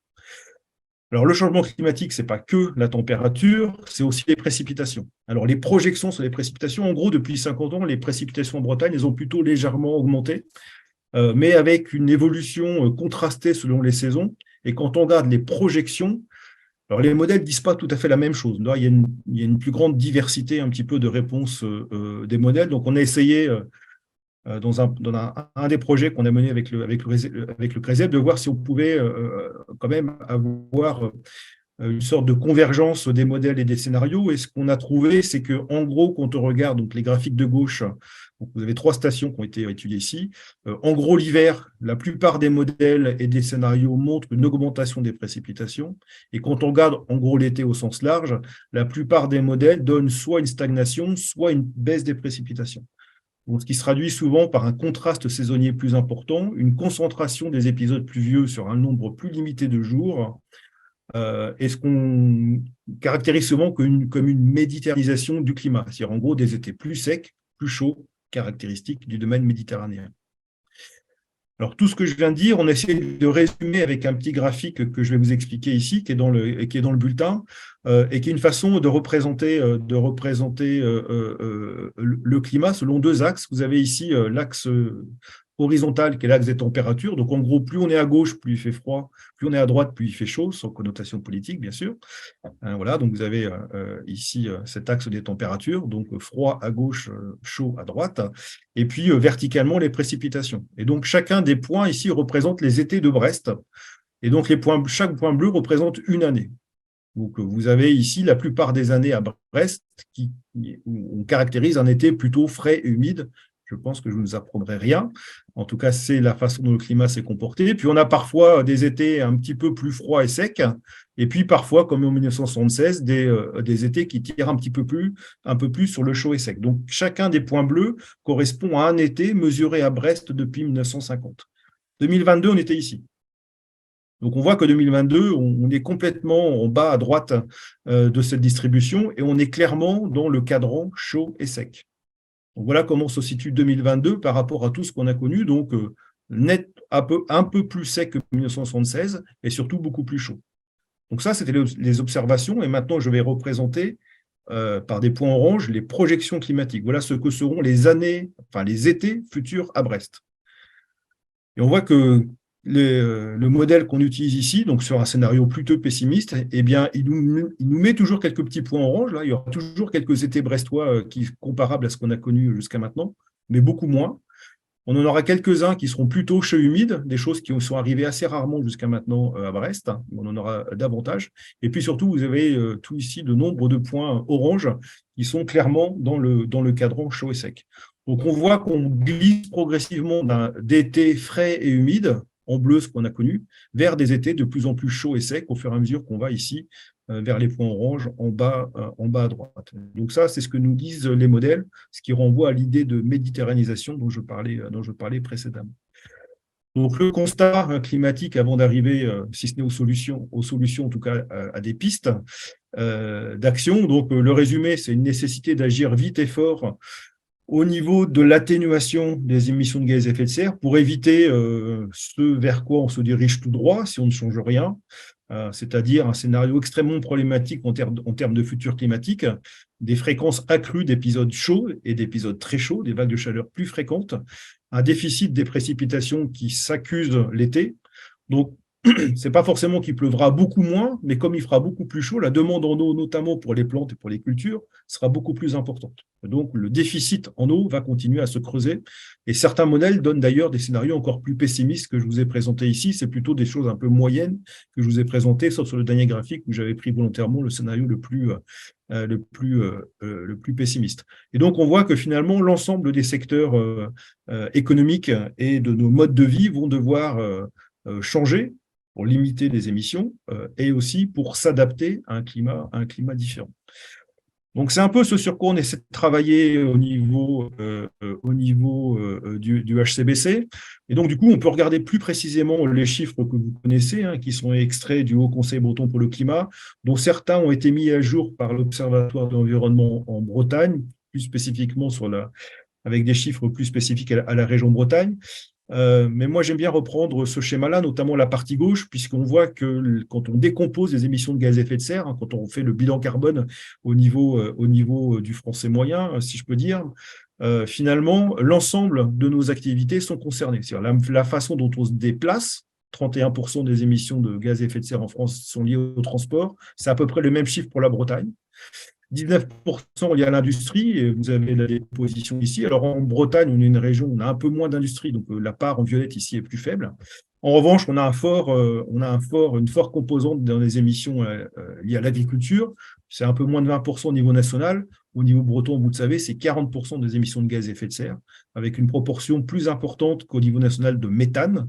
Alors, le changement climatique, ce n'est pas que la température, c'est aussi les précipitations. Alors, les projections sur les précipitations, en gros, depuis 50 ans, les précipitations en Bretagne, elles ont plutôt légèrement augmenté, mais avec une évolution contrastée selon les saisons. Et quand on regarde les projections, alors les modèles ne disent pas tout à fait la même chose. Là, il y a une plus grande diversité un petit peu de réponses des modèles. Donc, on a essayé dans un des projets qu'on a mené avec le CRESEP, de voir si on pouvait quand même avoir une sorte de convergence des modèles et des scénarios. Et ce qu'on a trouvé, c'est qu'en gros, quand on regarde donc, les graphiques de gauche, donc vous avez 3 stations qui ont été étudiées ici. En gros, l'hiver, la plupart des modèles et des scénarios montrent une augmentation des précipitations. Et quand on regarde en gros l'été au sens large, la plupart des modèles donnent soit une stagnation, soit une baisse des précipitations. Donc, ce qui se traduit souvent par un contraste saisonnier plus important, une concentration des épisodes pluvieux sur un nombre plus limité de jours, et ce qu'on caractérise souvent comme une méditerranisation du climat, c'est-à-dire en gros des étés plus secs, plus chauds, caractéristiques du domaine méditerranéen. Alors, tout ce que je viens de dire, on essaie de résumer avec un petit graphique que je vais vous expliquer ici, qui est dans le bulletin, et qui est une façon de représenter le climat selon 2 axes. Vous avez ici l'axe horizontal, qui est l'axe des températures. Donc, en gros, plus on est à gauche, plus il fait froid, plus on est à droite, plus il fait chaud, sans connotation politique, bien sûr. Voilà, donc vous avez ici cet axe des températures, donc froid à gauche, chaud à droite, et puis verticalement les précipitations. Et donc, chacun des points ici représente les étés de Brest, et donc chaque point bleu représente une année. Donc, vous avez ici la plupart des années à Brest où on caractérise un été plutôt frais et humide, Je pense que je ne vous apprendrai rien. En tout cas, c'est la façon dont le climat s'est comporté. Puis on a parfois des étés un petit peu plus froids et secs, et puis parfois, comme en 1976, des étés qui tirent un peu plus sur le chaud et sec. Donc chacun des points bleus correspond à un été mesuré à Brest depuis 1950. 2022, on était ici. Donc, on voit que 2022, on est complètement en bas à droite de cette distribution et on est clairement dans le cadran chaud et sec. Donc, voilà comment se situe 2022 par rapport à tout ce qu'on a connu. Donc, net un peu plus sec que 1976 et surtout beaucoup plus chaud. Donc, ça, c'était les observations. Et maintenant, je vais représenter par des points orange les projections climatiques. Voilà ce que seront les étés futurs à Brest. Et on voit que le modèle qu'on utilise ici, donc sur un scénario plutôt pessimiste, eh bien, il nous met toujours quelques petits points orange. Là. Il y aura toujours quelques étés brestois qui sont comparables à ce qu'on a connu jusqu'à maintenant, mais beaucoup moins. On en aura quelques-uns qui seront plutôt chauds humides, des choses qui sont arrivées assez rarement jusqu'à maintenant à Brest. On en aura davantage. Et puis surtout, vous avez tout ici de nombre de points orange qui sont clairement dans le cadran chaud et sec. Donc, on voit qu'on glisse progressivement d'été frais et humide, en bleu ce qu'on a connu, vers des étés de plus en plus chauds et secs au fur et à mesure qu'on va ici vers les points orange en bas à droite. Donc ça, c'est ce que nous disent les modèles, ce qui renvoie à l'idée de méditerranéisation dont je parlais précédemment. Donc le constat climatique avant d'arriver, si ce n'est aux solutions en tout cas à des pistes d'action. Donc le résumé, c'est une nécessité d'agir vite et fort au niveau de l'atténuation des émissions de gaz à effet de serre pour éviter ce vers quoi on se dirige tout droit si on ne change rien, c'est-à-dire un scénario extrêmement problématique en termes de futur climatique, des fréquences accrues d'épisodes chauds et d'épisodes très chauds, des vagues de chaleur plus fréquentes, un déficit des précipitations qui s'accuse l'été. Donc, ce n'est pas forcément qu'il pleuvra beaucoup moins, mais comme il fera beaucoup plus chaud, la demande en eau, notamment pour les plantes et pour les cultures, sera beaucoup plus importante. Donc, le déficit en eau va continuer à se creuser. Et certains modèles donnent d'ailleurs des scénarios encore plus pessimistes que je vous ai présentés ici. C'est plutôt des choses un peu moyennes que je vous ai présentées, sauf sur le dernier graphique où j'avais pris volontairement le scénario le plus pessimiste. Et donc, on voit que finalement, l'ensemble des secteurs économiques et de nos modes de vie vont devoir changer pour limiter les émissions et aussi pour s'adapter à un climat différent. Donc, c'est un peu ce sur quoi on essaie de travailler au niveau du HCBC. Et donc, du coup, on peut regarder plus précisément les chiffres que vous connaissez, qui sont extraits du Haut Conseil breton pour le climat, dont certains ont été mis à jour par l'Observatoire de l'environnement en Bretagne, plus spécifiquement avec des chiffres plus spécifiques à la région Bretagne. Mais moi, j'aime bien reprendre ce schéma-là, notamment la partie gauche, puisqu'on voit que quand on décompose les émissions de gaz à effet de serre, quand on fait le bilan carbone au niveau du français moyen, si je peux dire, finalement, l'ensemble de nos activités sont concernées. C'est-à-dire la façon dont on se déplace, 31% des émissions de gaz à effet de serre en France sont liées au transport. C'est à peu près le même chiffre pour la Bretagne. 19% liés à l'industrie, et vous avez la déposition ici. Alors en Bretagne, on est une région où on a un peu moins d'industrie, donc la part en violette ici est plus faible. En revanche, on a une forte composante dans les émissions liées à l'agriculture. C'est un peu moins de 20% au niveau national. Au niveau breton, vous le savez, c'est 40% des émissions de gaz à effet de serre, avec une proportion plus importante qu'au niveau national de méthane,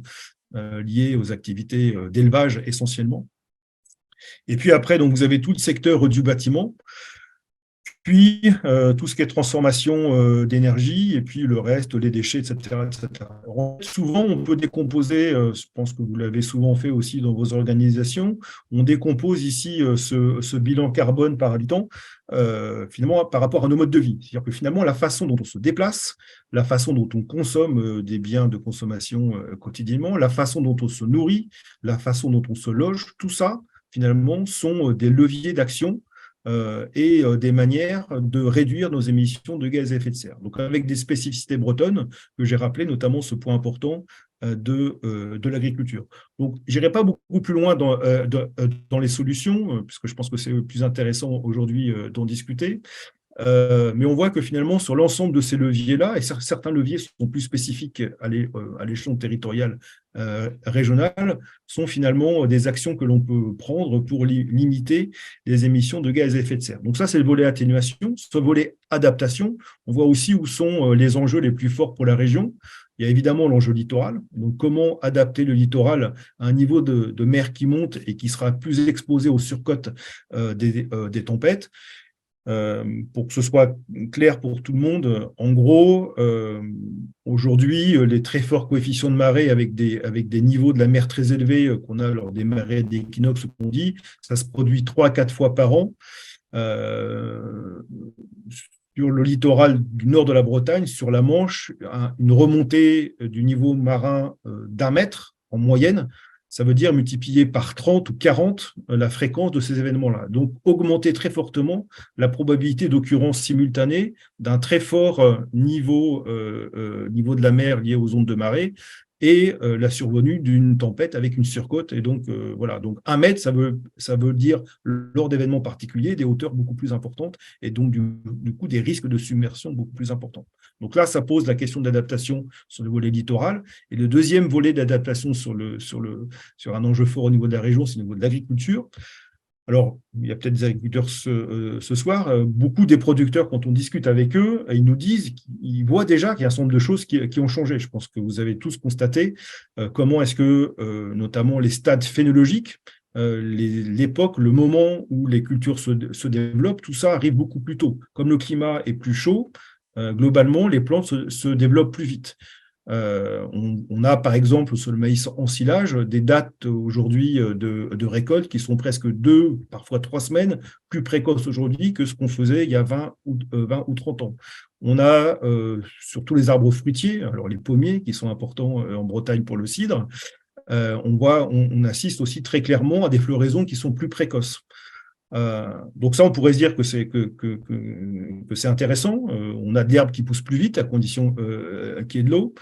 liée aux activités d'élevage essentiellement. Et puis après, donc, vous avez tout le secteur du bâtiment, puis tout ce qui est transformation d'énergie, et puis le reste, les déchets, etc. etc. Alors, souvent, on peut décomposer, je pense que vous l'avez souvent fait aussi dans vos organisations, on décompose ici ce bilan carbone par habitant, finalement, par rapport à nos modes de vie. C'est-à-dire que finalement, la façon dont on se déplace, la façon dont on consomme des biens de consommation quotidiennement, la façon dont on se nourrit, la façon dont on se loge, tout ça, finalement, sont des leviers d'action et des manières de réduire nos émissions de gaz à effet de serre. Donc, avec des spécificités bretonnes que j'ai rappelées, notamment ce point important de l'agriculture. Donc, je n'irai pas beaucoup plus loin dans les solutions, puisque je pense que c'est plus intéressant aujourd'hui d'en discuter. Mais on voit que finalement, sur l'ensemble de ces leviers-là, et certains leviers sont plus spécifiques à l'échelon territorial régional, sont finalement des actions que l'on peut prendre pour limiter les émissions de gaz à effet de serre. Donc ça, c'est le volet atténuation. Ce volet adaptation, on voit aussi où sont les enjeux les plus forts pour la région. Il y a évidemment l'enjeu littoral. Donc, comment adapter le littoral à un niveau de mer qui monte et qui sera plus exposé aux surcotes des tempêtes. Pour que ce soit clair pour tout le monde, en gros, aujourd'hui, les très forts coefficients de marée avec des niveaux de la mer très élevés qu'on a lors des marées d'équinoxe, qu'on dit, ça se produit 3 à 4 fois par an. Sur le littoral du nord de la Bretagne, sur la Manche, une remontée du niveau marin d'1 mètre en moyenne, ça veut dire multiplier par 30 ou 40 la fréquence de ces événements-là. Donc, augmenter très fortement la probabilité d'occurrence simultanée d'un très fort niveau de la mer lié aux ondes de marée et la survenue d'une tempête avec une surcote. Et donc, voilà. Donc, 1 mètre, ça veut dire, lors d'événements particuliers, des hauteurs beaucoup plus importantes et donc, du coup, des risques de submersion beaucoup plus importants. Donc là, ça pose la question d'adaptation sur le volet littoral. Et le deuxième volet d'adaptation sur un enjeu fort au niveau de la région, c'est au niveau de l'agriculture. Alors, il y a peut-être des agriculteurs ce soir. Beaucoup des producteurs, quand on discute avec eux, ils nous disent qu'ils voient déjà qu'il y a un certain nombre de choses qui ont changé. Je pense que vous avez tous constaté comment est-ce que, notamment les stades phénologiques, l'époque, le moment où les cultures se développent, tout ça arrive beaucoup plus tôt. Comme le climat est plus chaud, globalement, les plantes se développent plus vite. On a par exemple sur le maïs ensilage des dates aujourd'hui de récolte qui sont presque 2, parfois 3 semaines plus précoces aujourd'hui que ce qu'on faisait il y a 20 ou 30 ans. On a surtout les arbres fruitiers, alors les pommiers qui sont importants en Bretagne pour le cidre, on assiste aussi très clairement à des floraisons qui sont plus précoces. Donc ça, on pourrait se dire que c'est intéressant. On a de l'herbe qui pousse plus vite à condition qu'il y ait de l'eau.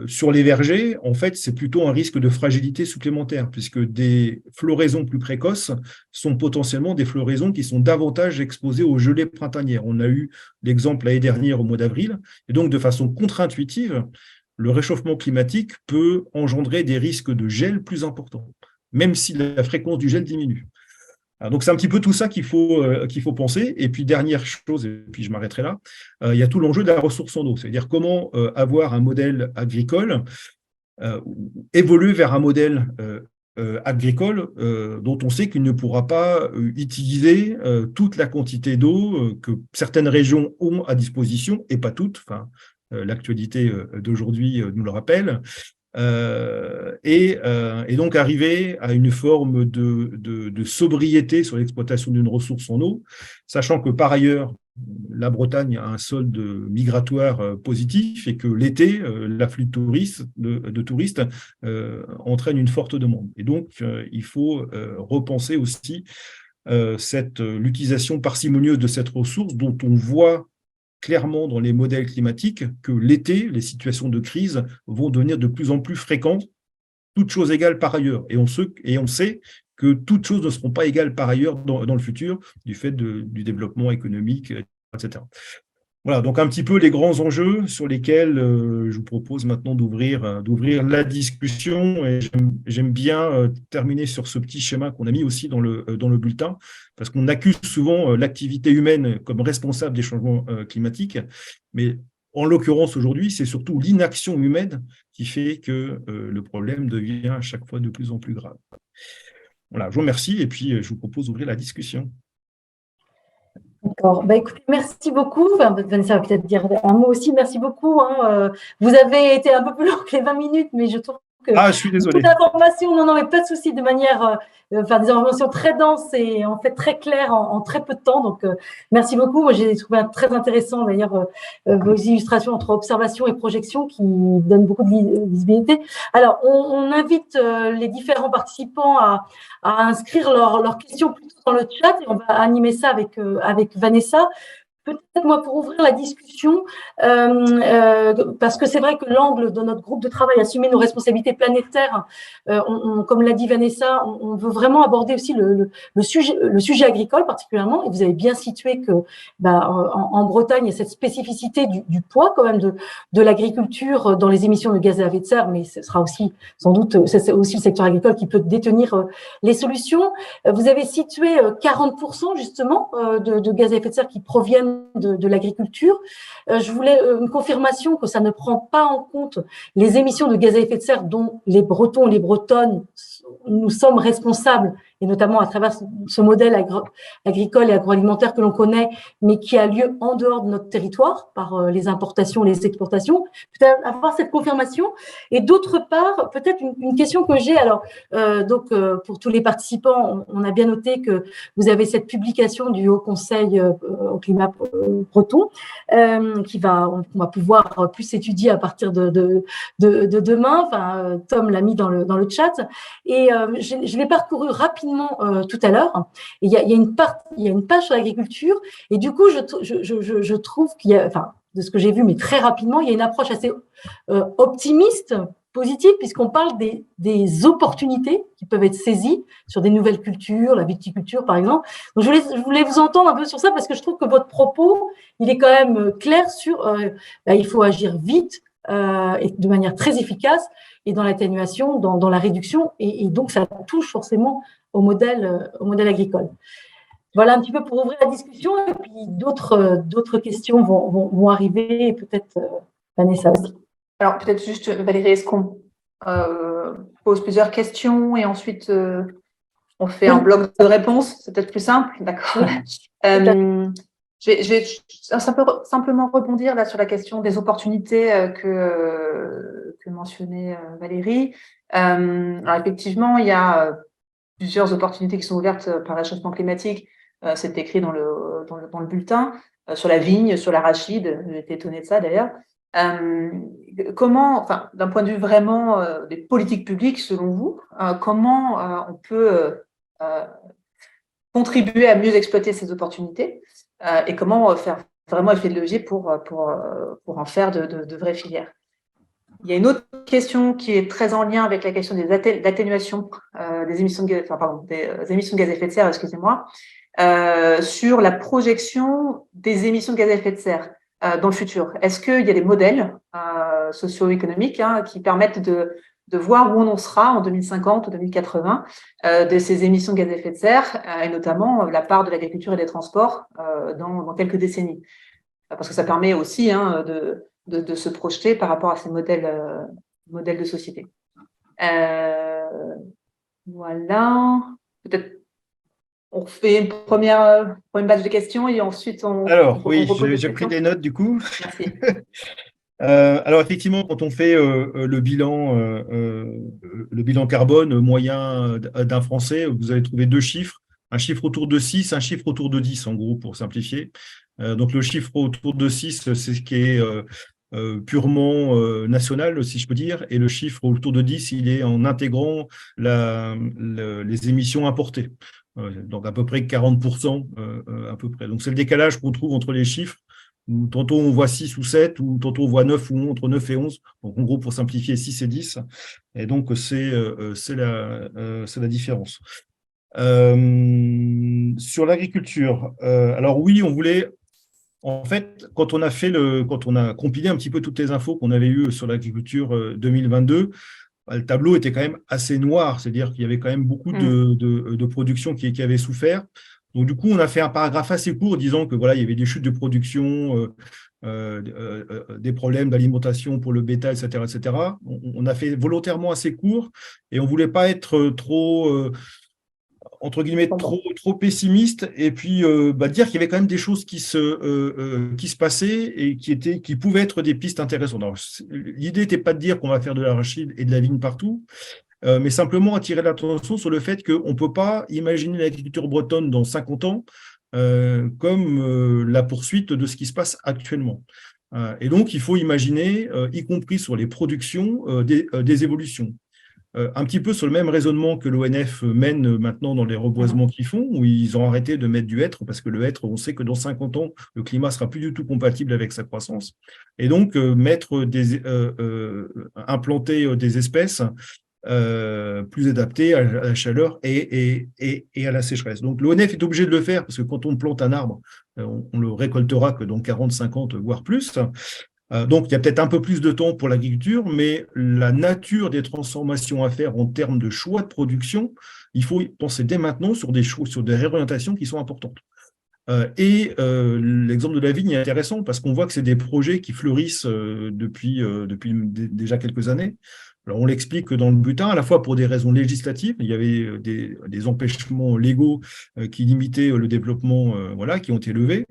Sur les vergers, en fait, c'est plutôt un risque de fragilité supplémentaire puisque des floraisons plus précoces sont potentiellement des floraisons qui sont davantage exposées aux gelées printanières. On a eu l'exemple l'année dernière au mois d'avril et donc de façon contre-intuitive, le réchauffement climatique peut engendrer des risques de gel plus importants, même si la fréquence du gel diminue. Donc, c'est un petit peu tout ça qu'il faut penser. Et puis, dernière chose, et puis je m'arrêterai là, il y a tout l'enjeu de la ressource en eau. C'est-à-dire comment avoir un modèle agricole, évoluer vers un modèle agricole dont on sait qu'il ne pourra pas utiliser toute la quantité d'eau que certaines régions ont à disposition, et pas toutes. Enfin, l'actualité d'aujourd'hui nous le rappelle. Et donc arriver à une forme de sobriété sur l'exploitation d'une ressource en eau, sachant que par ailleurs, la Bretagne a un solde migratoire positif et que l'été, l'afflux de touristes entraîne une forte demande. Et donc, il faut repenser aussi l'utilisation parcimonieuse de cette ressource dont on voit clairement dans les modèles climatiques que l'été, les situations de crise vont devenir de plus en plus fréquentes, toutes choses égales par ailleurs. Et on sait que toutes choses ne seront pas égales par ailleurs dans le futur, du fait du développement économique, etc. Voilà, donc un petit peu les grands enjeux sur lesquels je vous propose maintenant d'ouvrir la discussion. Et j'aime bien terminer sur ce petit schéma qu'on a mis aussi dans le bulletin, parce qu'on accuse souvent l'activité humaine comme responsable des changements climatiques, mais en l'occurrence aujourd'hui, c'est surtout l'inaction humaine qui fait que le problème devient à chaque fois de plus en plus grave. Voilà, je vous remercie et puis je vous propose d'ouvrir la discussion. D'accord. Écoutez, merci beaucoup. Vanessa va peut-être dire un mot aussi. Merci beaucoup. Vous avez été un peu plus long que les 20 minutes, mais je trouve que je suis désolé. Toute l'information, non, mais pas de souci, de manière, des informations très denses et en fait très claires en très peu de temps. Donc, merci beaucoup. Moi, j'ai trouvé très intéressant d'ailleurs vos illustrations entre observation et projection qui donnent beaucoup de visibilité. Alors, on invite les différents participants à inscrire leurs questions plutôt dans le chat et on va animer ça avec Vanessa. peut-être, moi, pour ouvrir la discussion, parce que c'est vrai que l'angle de notre groupe de travail, assumer nos responsabilités planétaires, comme l'a dit Vanessa, on veut vraiment aborder aussi le sujet agricole particulièrement. Et vous avez bien situé que en Bretagne, il y a cette spécificité du poids quand même de l'agriculture dans les émissions de gaz à effet de serre, mais ce sera aussi, sans doute, c'est aussi le secteur agricole qui peut détenir les solutions. Vous avez situé 40% justement de gaz à effet de serre qui proviennent de l'agriculture. Je voulais une confirmation que ça ne prend pas en compte les émissions de gaz à effet de serre dont les Bretons, les Bretonnes, nous sommes responsables, et notamment à travers ce modèle agricole et agroalimentaire que l'on connaît, mais qui a lieu en dehors de notre territoire par les importations, les exportations. Peut-être avoir cette confirmation. Et d'autre part, peut-être une question que j'ai. Alors, pour tous les participants, on a bien noté que vous avez cette publication du Haut Conseil au climat breton on va pouvoir plus étudier à partir de demain. Enfin, Tom l'a mis dans le chat. Et je l'ai parcouru rapidement tout à l'heure. Il y a une page sur l'agriculture. Et du coup, je trouve qu'il y a, enfin, de ce que j'ai vu, mais très rapidement, il y a une approche assez optimiste, positive, puisqu'on parle des opportunités qui peuvent être saisies sur des nouvelles cultures, la viticulture par exemple. Donc je voulais vous entendre un peu sur ça parce que je trouve que votre propos, il est quand même clair sur il faut agir vite et de manière très efficace et dans l'atténuation, dans la réduction, et donc ça touche forcément au modèle agricole. Voilà un petit peu pour ouvrir la discussion, et puis d'autres questions vont arriver, et peut-être Vanessa aussi. Alors, peut-être juste, Valérie, est-ce qu'on pose plusieurs questions et ensuite on fait un bloc de réponses? C'est peut-être plus simple, d'accord. Je vais simplement rebondir là sur la question des opportunités que mentionnait Valérie. Alors, effectivement, il y a plusieurs opportunités qui sont ouvertes par le réchauffement climatique. C'est écrit dans le bulletin, sur la vigne, sur l'arachide. J'ai été étonnée de ça d'ailleurs. Comment, enfin, d'un point de vue vraiment des politiques publiques, selon vous, comment on peut contribuer à mieux exploiter ces opportunités et comment faire vraiment effet de levier pour en faire de vraies filières? Il y a une autre question qui est très en lien avec la question d'atténuation des émissions de gaz à effet de serre, excusez-moi, sur la projection des émissions de gaz à effet de serre dans le futur. Est-ce qu'il y a des modèles socio-économiques qui permettent de voir où on en sera en 2050 ou 2080 de ces émissions de gaz à effet de serre, et notamment la part de l'agriculture et des transports dans quelques décennies? Parce que ça permet aussi de se projeter par rapport à ces modèles de société. Voilà. Peut-être on fait une première batch de questions et ensuite on. Alors, oui, j'ai pris des notes du coup. Merci. Alors, effectivement, quand on fait le bilan carbone moyen d'un Français, vous allez trouver deux chiffres. Un chiffre autour de 6, un chiffre autour de 10, en gros, pour simplifier. Donc, le chiffre autour de 6, c'est ce qui est purement national, si je peux dire, et le chiffre autour de 10, il est en intégrant les émissions importées. Donc, à peu près 40%, à peu près. Donc, c'est le décalage qu'on trouve entre les chiffres. Tantôt on voit 6 ou 7, ou tantôt on voit 9 ou 11, entre 9 et 11. Donc, en gros, pour simplifier, 6 et 10. Et donc, c'est la différence. Sur l'agriculture, alors oui, on voulait, en fait, quand on a compilé un petit peu toutes les infos qu'on avait eues sur l'agriculture 2022, le tableau était quand même assez noir, c'est-à-dire qu'il y avait quand même beaucoup de productions qui avaient souffert. Donc, du coup, on a fait un paragraphe assez court disant que voilà, il y avait des chutes de production, des problèmes d'alimentation pour le bétail, etc., etc. On a fait volontairement assez court et on ne voulait pas être trop, entre guillemets, trop pessimiste et puis dire qu'il y avait quand même des choses qui se passaient et qui pouvaient être des pistes intéressantes. L'idée n'était pas de dire qu'on va faire de l'arachide et de la vigne partout, mais simplement attirer l'attention sur le fait qu'on ne peut pas imaginer l'agriculture bretonne dans 50 ans comme la poursuite de ce qui se passe actuellement. Et donc, il faut imaginer, y compris sur les productions, des évolutions. un petit peu sur le même raisonnement que l'ONF mène maintenant dans les reboisements qu'ils font, où ils ont arrêté de mettre du hêtre, parce que le hêtre, on sait que dans 50 ans, le climat sera plus du tout compatible avec sa croissance. Et donc, implanter des espèces plus adaptées à la chaleur et à la sécheresse. Donc, l'ONF est obligé de le faire, parce que quand on plante un arbre, on le récoltera que dans 40, 50, voire plus. Donc, il y a peut-être un peu plus de temps pour l'agriculture, mais la nature des transformations à faire en termes de choix de production, il faut penser dès maintenant sur des choix, sur des réorientations qui sont importantes. L'exemple de la vigne est intéressant parce qu'on voit que c'est des projets qui fleurissent depuis déjà quelques années. Alors, on l'explique que dans le butin, à la fois pour des raisons législatives, il y avait des empêchements légaux qui limitaient le développement, qui ont été levés.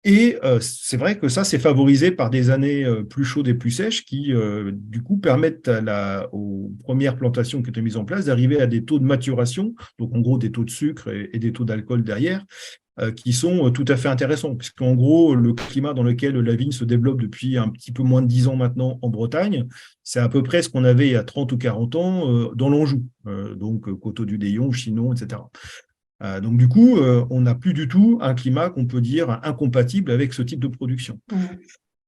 Et c'est vrai que ça, c'est favorisé par des années plus chaudes et plus sèches qui, du coup, permettent aux premières plantations qui étaient mises en place d'arriver à des taux de maturation, donc en gros des taux de sucre et des taux d'alcool derrière, qui sont tout à fait intéressants, puisqu'en gros, le climat dans lequel la vigne se développe depuis un petit peu moins de 10 ans maintenant en Bretagne, c'est à peu près ce qu'on avait il y a 30 ou 40 ans dans l'Anjou, donc Coteaux du Layon, Chinon, etc. Donc, du coup, on n'a plus du tout un climat qu'on peut dire incompatible avec ce type de production.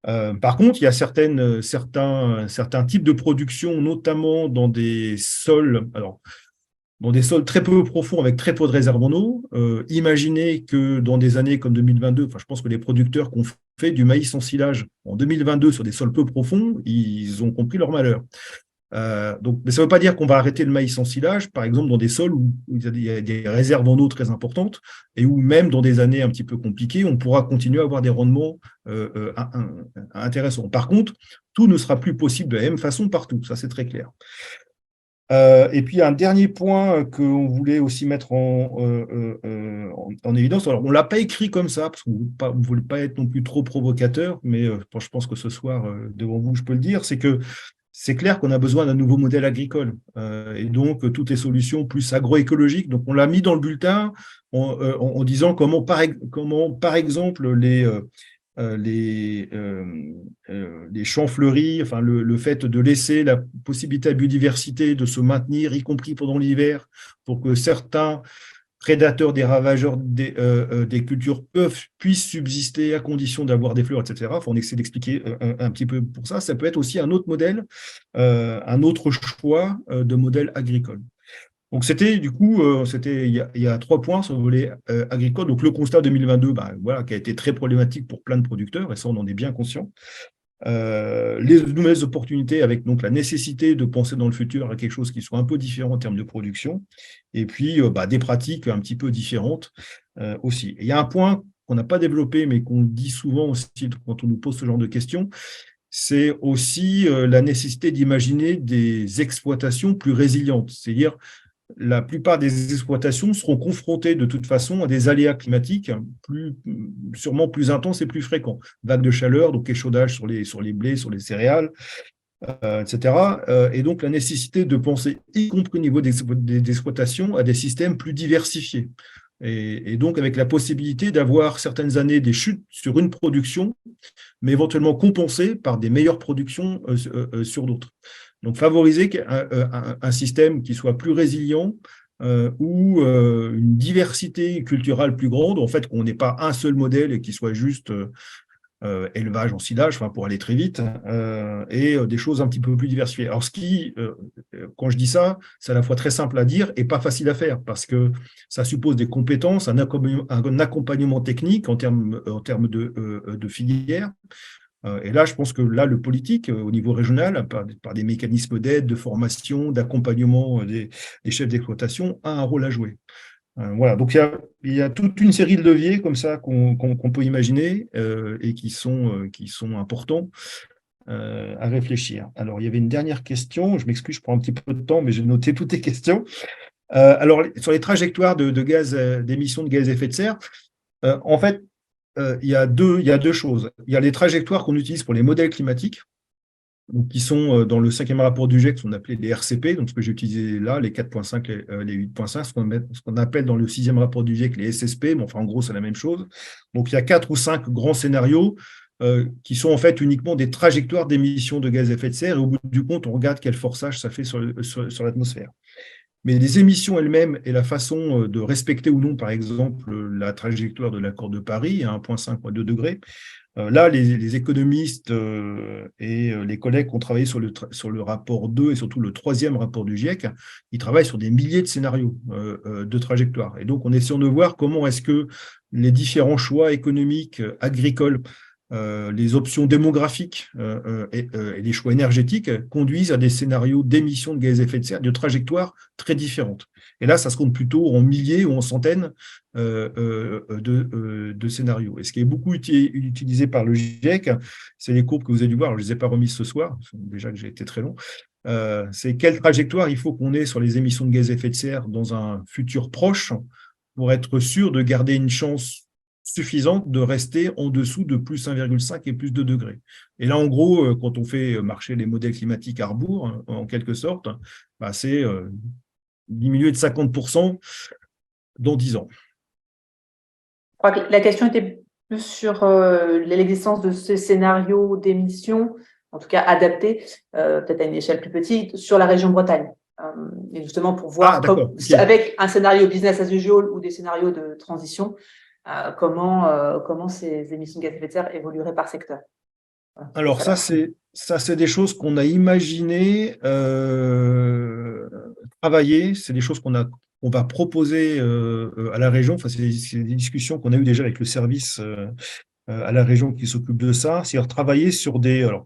Par contre, il y a certains types de production, notamment dans des sols, dans des sols très peu profonds avec très peu de réserves en eau. Imaginez que dans des années comme 2022, je pense que les producteurs qui ont fait du maïs en silage en 2022 sur des sols peu profonds, ils ont compris leur malheur. Mais ça ne veut pas dire qu'on va arrêter le maïs en silage, par exemple dans des sols où il y a des réserves en eau très importantes et où même dans des années un petit peu compliquées, on pourra continuer à avoir des rendements intéressants. Par contre, tout ne sera plus possible de la même façon partout, ça c'est très clair. Et puis, un dernier point qu'on voulait aussi mettre en évidence, alors on ne l'a pas écrit comme ça, parce qu'on ne voulait pas être non plus trop provocateur, mais je pense que ce soir, devant vous, je peux le dire, c'est que c'est clair qu'on a besoin d'un nouveau modèle agricole et donc toutes les solutions plus agroécologiques. Donc, on l'a mis dans le bulletin en disant comment, par exemple, les champs fleuris, enfin le fait de laisser la possibilité à la biodiversité de se maintenir, y compris pendant l'hiver, pour que certains prédateurs des ravageurs des cultures puissent subsister à condition d'avoir des fleurs, etc. Enfin, on essaie d'expliquer un petit peu pour ça. Ça peut être aussi un autre modèle, un autre choix de modèle agricole. Donc, c'était du coup, il y a 3 points sur le volet agricole. Donc, le constat 2022, qui a été très problématique pour plein de producteurs, et ça, on en est bien conscient. Les nouvelles opportunités avec donc la nécessité de penser dans le futur à quelque chose qui soit un peu différent en termes de production, et puis des pratiques un petit peu différentes aussi. Et il y a un point qu'on n'a pas développé, mais qu'on dit souvent aussi quand on nous pose ce genre de questions, c'est aussi la nécessité d'imaginer des exploitations plus résilientes, c'est-à-dire la plupart des exploitations seront confrontées de toute façon à des aléas climatiques sûrement plus intenses et plus fréquents. Vagues de chaleur, donc échaudage sur les blés, sur les céréales, etc. Et donc la nécessité de penser, y compris au niveau des exploitations, à des systèmes plus diversifiés. Et donc avec la possibilité d'avoir certaines années des chutes sur une production, mais éventuellement compensées par des meilleures productions sur d'autres. Donc, favoriser un système qui soit plus résilient ou une diversité culturelle plus grande, en fait, qu'on n'ait pas un seul modèle et qui soit juste élevage en silage, pour aller très vite, et des choses un petit peu plus diversifiées. Alors, quand je dis ça, c'est à la fois très simple à dire et pas facile à faire, parce que ça suppose des compétences, un accompagnement technique en termes de filière. Et là, je pense que le politique, au niveau régional, par des mécanismes d'aide, de formation, d'accompagnement des chefs d'exploitation, a un rôle à jouer. Voilà, donc il y a toute une série de leviers comme ça qu'on peut imaginer et qui sont importants à réfléchir. Alors, il y avait une dernière question, je m'excuse, je prends un petit peu de temps, mais j'ai noté toutes les questions. Alors, sur les trajectoires d'émissions de gaz à effet de serre, en fait, il y a deux choses. Il y a les trajectoires qu'on utilise pour les modèles climatiques, donc qui sont dans le 5e rapport du GIEC, ce qu'on appelait les RCP, donc ce que j'ai utilisé là, les 4.5, les 8.5, ce qu'on appelle dans le 6e rapport du GIEC les SSP, mais enfin en gros c'est la même chose. Donc il y a 4 ou 5 grands scénarios qui sont en fait uniquement des trajectoires d'émissions de gaz à effet de serre, et au bout du compte, on regarde quel forçage ça fait sur l'atmosphère. Mais les émissions elles-mêmes et la façon de respecter ou non, par exemple, la trajectoire de l'accord de Paris à 1,5 ou 2 degrés, là, les économistes et les collègues qui ont travaillé sur le rapport 2 et surtout le 3e rapport du GIEC, ils travaillent sur des milliers de scénarios de trajectoires. Et donc, on essaie de voir comment est-ce que les différents choix économiques, agricoles, les options démographiques et les choix énergétiques conduisent à des scénarios d'émissions de gaz à effet de serre de trajectoires très différentes. Et là, ça se compte plutôt en milliers ou en centaines de scénarios. Et ce qui est beaucoup utilisé par le GIEC, c'est les courbes que vous avez dû voir. Je ne les ai pas remises ce soir, déjà que j'ai été très long. C'est quelle trajectoire il faut qu'on ait sur les émissions de gaz à effet de serre dans un futur proche pour être sûr de garder une chance suffisante de rester en dessous de plus 1,5 et plus 2 degrés. Et là, en gros, quand on fait marcher les modèles climatiques à rebours, en quelque sorte, bah, c'est diminuer de 50% dans 10 ans. Je crois que la question était plus sur l'existence de ces scénarios d'émissions, en tout cas adaptés, peut-être à une échelle plus petite, sur la région Bretagne. Et justement, pour voir avec un scénario business as usual ou des scénarios de transition, comment ces émissions de gaz à effet de serre évolueraient par secteur. Alors ça, c'est des choses qu'on a imaginées, travailler, c'est des choses qu'on va proposer à la région. Enfin, c'est des discussions qu'on a eues déjà avec le service à la région qui s'occupe de ça, c'est-à-dire travailler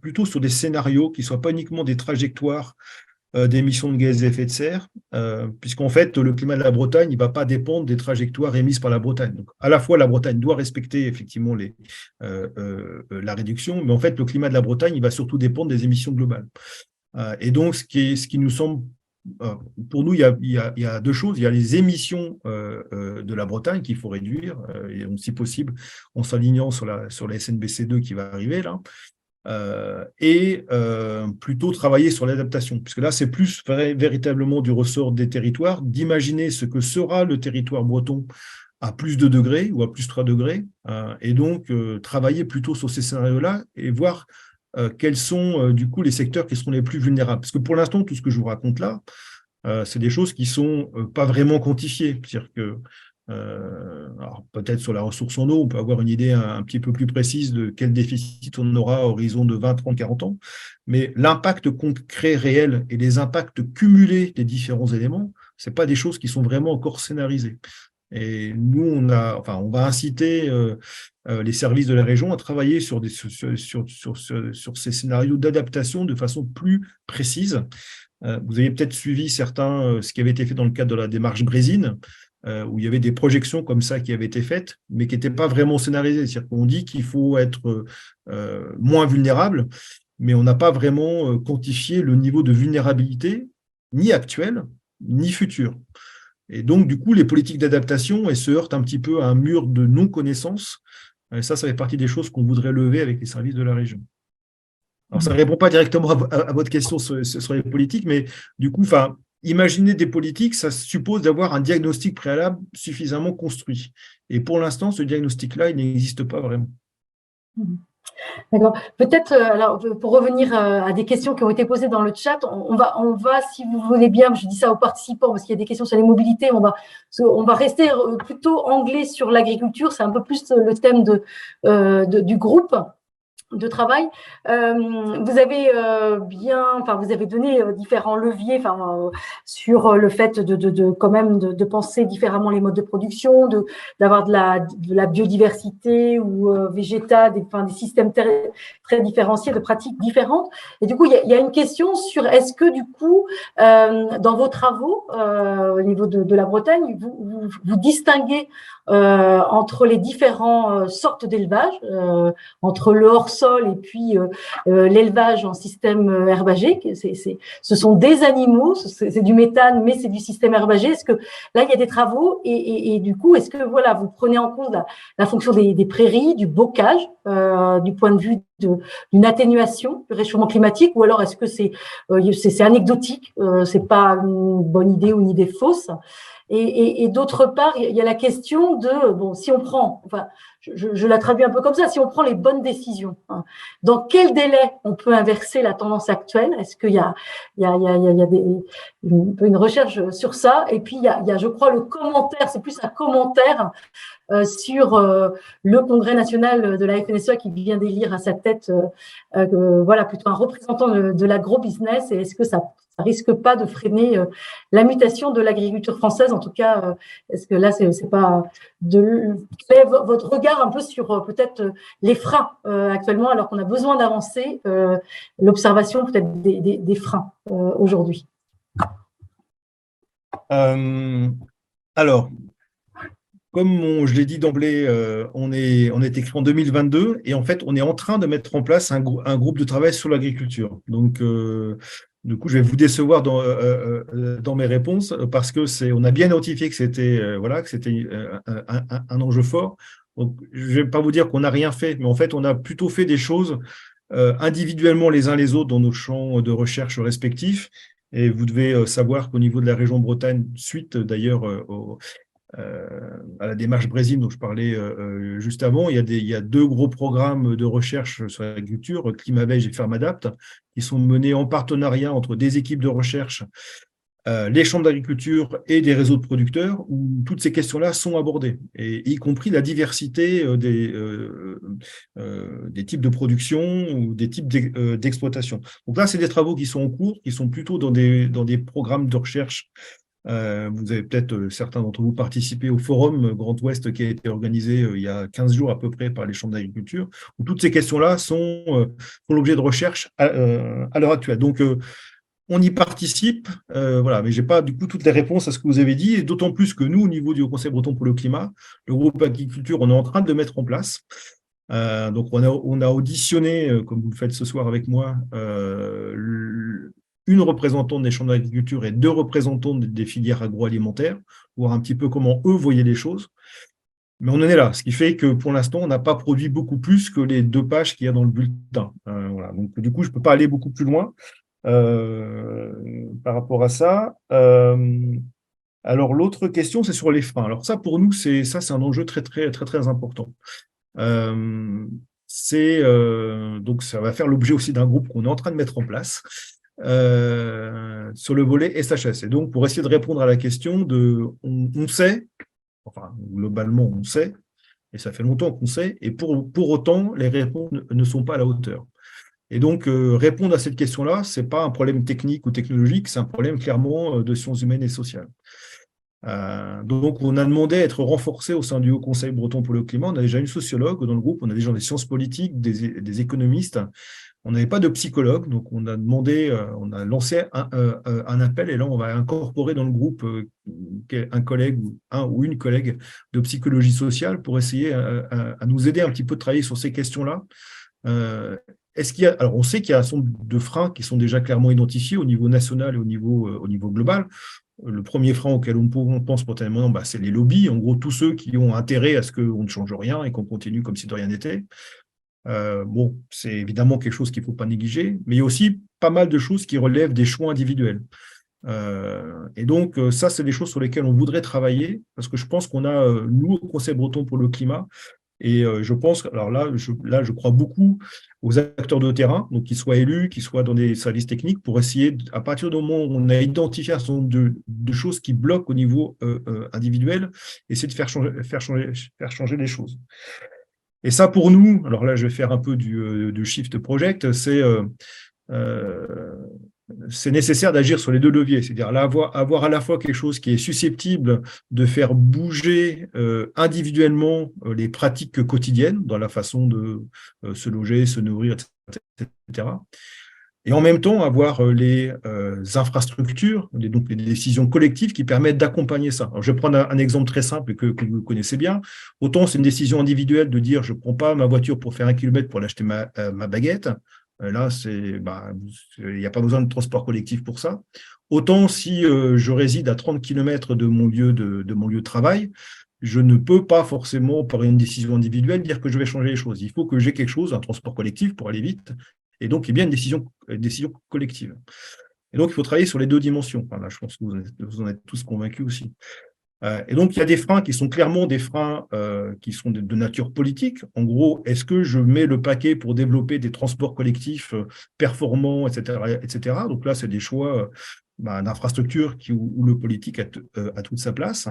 plutôt sur des scénarios qui ne soient pas uniquement des trajectoires d'émissions de gaz à effet de serre, puisqu'en fait, le climat de la Bretagne, il ne va pas dépendre des trajectoires émises par la Bretagne. Donc, à la fois, la Bretagne doit respecter effectivement la réduction, mais en fait, le climat de la Bretagne, il va surtout dépendre des émissions globales. Et donc, ce qui nous semble, pour nous, il y a deux choses. Il y a les émissions de la Bretagne qu'il faut réduire, et donc, si possible, en s'alignant sur la SNBC2 qui va arriver là. Et plutôt travailler sur l'adaptation, puisque là, c'est plus véritablement du ressort des territoires, d'imaginer ce que sera le territoire breton à plus 2 degrés ou à plus 3 degrés, et donc travailler plutôt sur ces scénarios-là et voir quels sont du coup les secteurs qui seront les plus vulnérables. Parce que pour l'instant, tout ce que je vous raconte là, c'est des choses qui ne sont pas vraiment quantifiées. C'est-à-dire que alors peut-être sur la ressource en eau, on peut avoir une idée un petit peu plus précise de quel déficit on aura à horizon de 20, 30, 40 ans, mais l'impact concret réel et les impacts cumulés des différents éléments, ce n'est pas des choses qui sont vraiment encore scénarisées. Et nous, on va inciter les services de la région à travailler sur ces scénarios d'adaptation de façon plus précise. Vous avez peut-être suivi ce qui avait été fait dans le cadre de la démarche Brésine, où il y avait des projections comme ça qui avaient été faites, mais qui n'étaient pas vraiment scénarisées. C'est-à-dire qu'on dit qu'il faut être moins vulnérable, mais on n'a pas vraiment quantifié le niveau de vulnérabilité, ni actuel, ni futur. Et donc, du coup, les politiques d'adaptation, elles se heurtent un petit peu à un mur de non-connaissance. Et ça fait partie des choses qu'on voudrait lever avec les services de la région. Alors, ça ne répond pas directement à votre question sur les politiques, mais du coup, imaginer des politiques, ça suppose d'avoir un diagnostic préalable suffisamment construit. Et pour l'instant, ce diagnostic-là, il n'existe pas vraiment. D'accord. Peut-être, alors, pour revenir à des questions qui ont été posées dans le chat, on va, si vous voulez bien, je dis ça aux participants, parce qu'il y a des questions sur les mobilités, on va rester plutôt anglais sur l'agriculture, c'est un peu plus le thème du groupe de travail. Vous avez vous avez donné différents leviers, sur le fait quand même de penser différemment les modes de production, d'avoir de la biodiversité ou végétale, des systèmes très différenciés, de pratiques différentes. Et du coup, il y a une question sur est-ce que du coup, dans vos travaux au niveau de la Bretagne, vous distinguez entre les différentes sortes d'élevage, entre le hors-sol et puis l'élevage en système herbagé. Ce sont des animaux, c'est du méthane, mais c'est du système herbagé. Est-ce que là, il y a des travaux et du coup, est-ce que vous prenez en compte la fonction des prairies, du bocage, du point de vue d'une atténuation du réchauffement climatique, ou alors est-ce que c'est anecdotique, c'est pas une bonne idée ou une idée fausse? Et d'autre part, il y a la question de, si on prend, je la traduis un peu comme ça, si on prend les bonnes décisions, hein, dans quel délai on peut inverser la tendance actuelle? Est-ce qu'il y a une recherche sur ça? Et puis, il y a, je crois, le commentaire, c'est plus un commentaire sur le Congrès national de la FNSEA qui vient d'élire à sa tête voilà, plutôt un représentant de l'agro-business. Et est-ce que ça risque pas de freiner la mutation de l'agriculture française? En tout cas, est-ce que là, c'est pas quel est votre regard un peu sur peut-être les freins actuellement, alors qu'on a besoin d'avancer, l'observation peut-être des freins aujourd'hui? Alors, comme je l'ai dit d'emblée, on est écrit en 2022 et en fait, on est en train de mettre en place un groupe de travail sur l'agriculture. Donc, du coup, je vais vous décevoir dans mes réponses parce que on a bien identifié que c'était voilà, que c'était un enjeu fort. Donc, je ne vais pas vous dire qu'on n'a rien fait, mais en fait, on a plutôt fait des choses individuellement les uns les autres dans nos champs de recherche respectifs. Et vous devez savoir qu'au niveau de la région Bretagne, suite d'ailleurs à la démarche Brésil dont je parlais juste avant, il y a deux gros programmes de recherche sur l'agriculture, ClimaVeg et Fermadapt, qui sont menés en partenariat entre des équipes de recherche, les chambres d'agriculture et des réseaux de producteurs, où toutes ces questions-là sont abordées, et y compris la diversité des types de production ou des types d'exploitation. Donc là, c'est des travaux qui sont en cours, qui sont plutôt dans des programmes de recherche. Vous avez peut-être, certains d'entre vous, participé au forum Grand Ouest qui a été organisé il y a 15 jours à peu près par les chambres d'agriculture, où toutes ces questions-là font l'objet de recherche à l'heure actuelle. Donc, on y participe, voilà, mais je n'ai pas du coup toutes les réponses à ce que vous avez dit, et d'autant plus que nous, au niveau du Haut Conseil breton pour le climat, le groupe agriculture, on est en train de le mettre en place. Donc, on a auditionné, comme vous le faites ce soir avec moi, une représentante des chambres d'agriculture et deux représentants des filières agroalimentaires, voir un petit peu comment eux voyaient les choses. Mais on en est là, ce qui fait que pour l'instant, on n'a pas produit beaucoup plus que les 2 pages qu'il y a dans le bulletin. Voilà. Donc, du coup, je ne peux pas aller beaucoup plus loin par rapport à ça. Alors, l'autre question, c'est sur les freins. Alors, ça, pour nous, c'est un enjeu très, très, très, très important. Donc, ça va faire l'objet aussi d'un groupe qu'on est en train de mettre en place. Sur le volet SHS. Et donc, pour essayer de répondre à la question on sait, enfin, globalement, on sait, et ça fait longtemps qu'on sait, et pour autant, les réponses ne sont pas à la hauteur. Et donc, répondre à cette question-là, ce n'est pas un problème technique ou technologique, c'est un problème clairement de sciences humaines et sociales. Donc, on a demandé à être renforcé au sein du Haut Conseil breton pour le climat. On a déjà une sociologue dans le groupe, on a des gens des sciences politiques, des économistes. On n'avait pas de psychologue, donc on a demandé, on a lancé un appel, et là, on va incorporer dans le groupe un collègue ou une collègue de psychologie sociale pour essayer à nous aider un petit peu de travailler sur ces questions-là. Alors, on sait qu'il y a un certain nombre de freins qui sont déjà clairement identifiés au niveau national et au niveau global. Le premier frein auquel on pense spontanément, c'est les lobbies, en gros tous ceux qui ont intérêt à ce qu'on ne change rien et qu'on continue comme si de rien n'était. Bon, c'est évidemment quelque chose qu'il ne faut pas négliger, mais il y a aussi pas mal de choses qui relèvent des choix individuels. Et donc, ça, c'est des choses sur lesquelles on voudrait travailler, parce que je pense qu'on a, nous, au Conseil breton pour le climat, et je pense, alors là, je crois beaucoup aux acteurs de terrain, donc qu'ils soient élus, qu'ils soient dans des services techniques, pour essayer, à partir du moment où on a identifié un certain nombre de choses qui bloquent au niveau individuel, essayer de faire changer les choses. Et ça, pour nous, alors là, je vais faire un peu du shift project, c'est nécessaire d'agir sur les deux leviers, c'est-à-dire là, avoir à la fois quelque chose qui est susceptible de faire bouger individuellement les pratiques quotidiennes dans la façon de se loger, se nourrir, etc. Et en même temps, avoir les infrastructures, donc les décisions collectives qui permettent d'accompagner ça. Alors, je vais prendre un exemple très simple que vous connaissez bien. Autant c'est une décision individuelle de dire je ne prends pas ma voiture pour faire 1 kilomètre pour acheter ma baguette. Là, il n'y a pas besoin de transport collectif pour ça. Autant si je réside à 30 km de mon lieu de travail, je ne peux pas forcément, par une décision individuelle, dire que je vais changer les choses. Il faut que j'ai quelque chose, un transport collectif pour aller vite, et donc il y a bien une décision collective. Et donc, il faut travailler sur les deux dimensions. Enfin, là, je pense que vous en êtes tous convaincus aussi. Et donc, il y a des freins qui sont clairement des freins qui sont de nature politique. En gros, est-ce que je mets le paquet pour développer des transports collectifs performants, etc., etc. Donc là, c'est des choix d'infrastructure où le politique a toute sa place.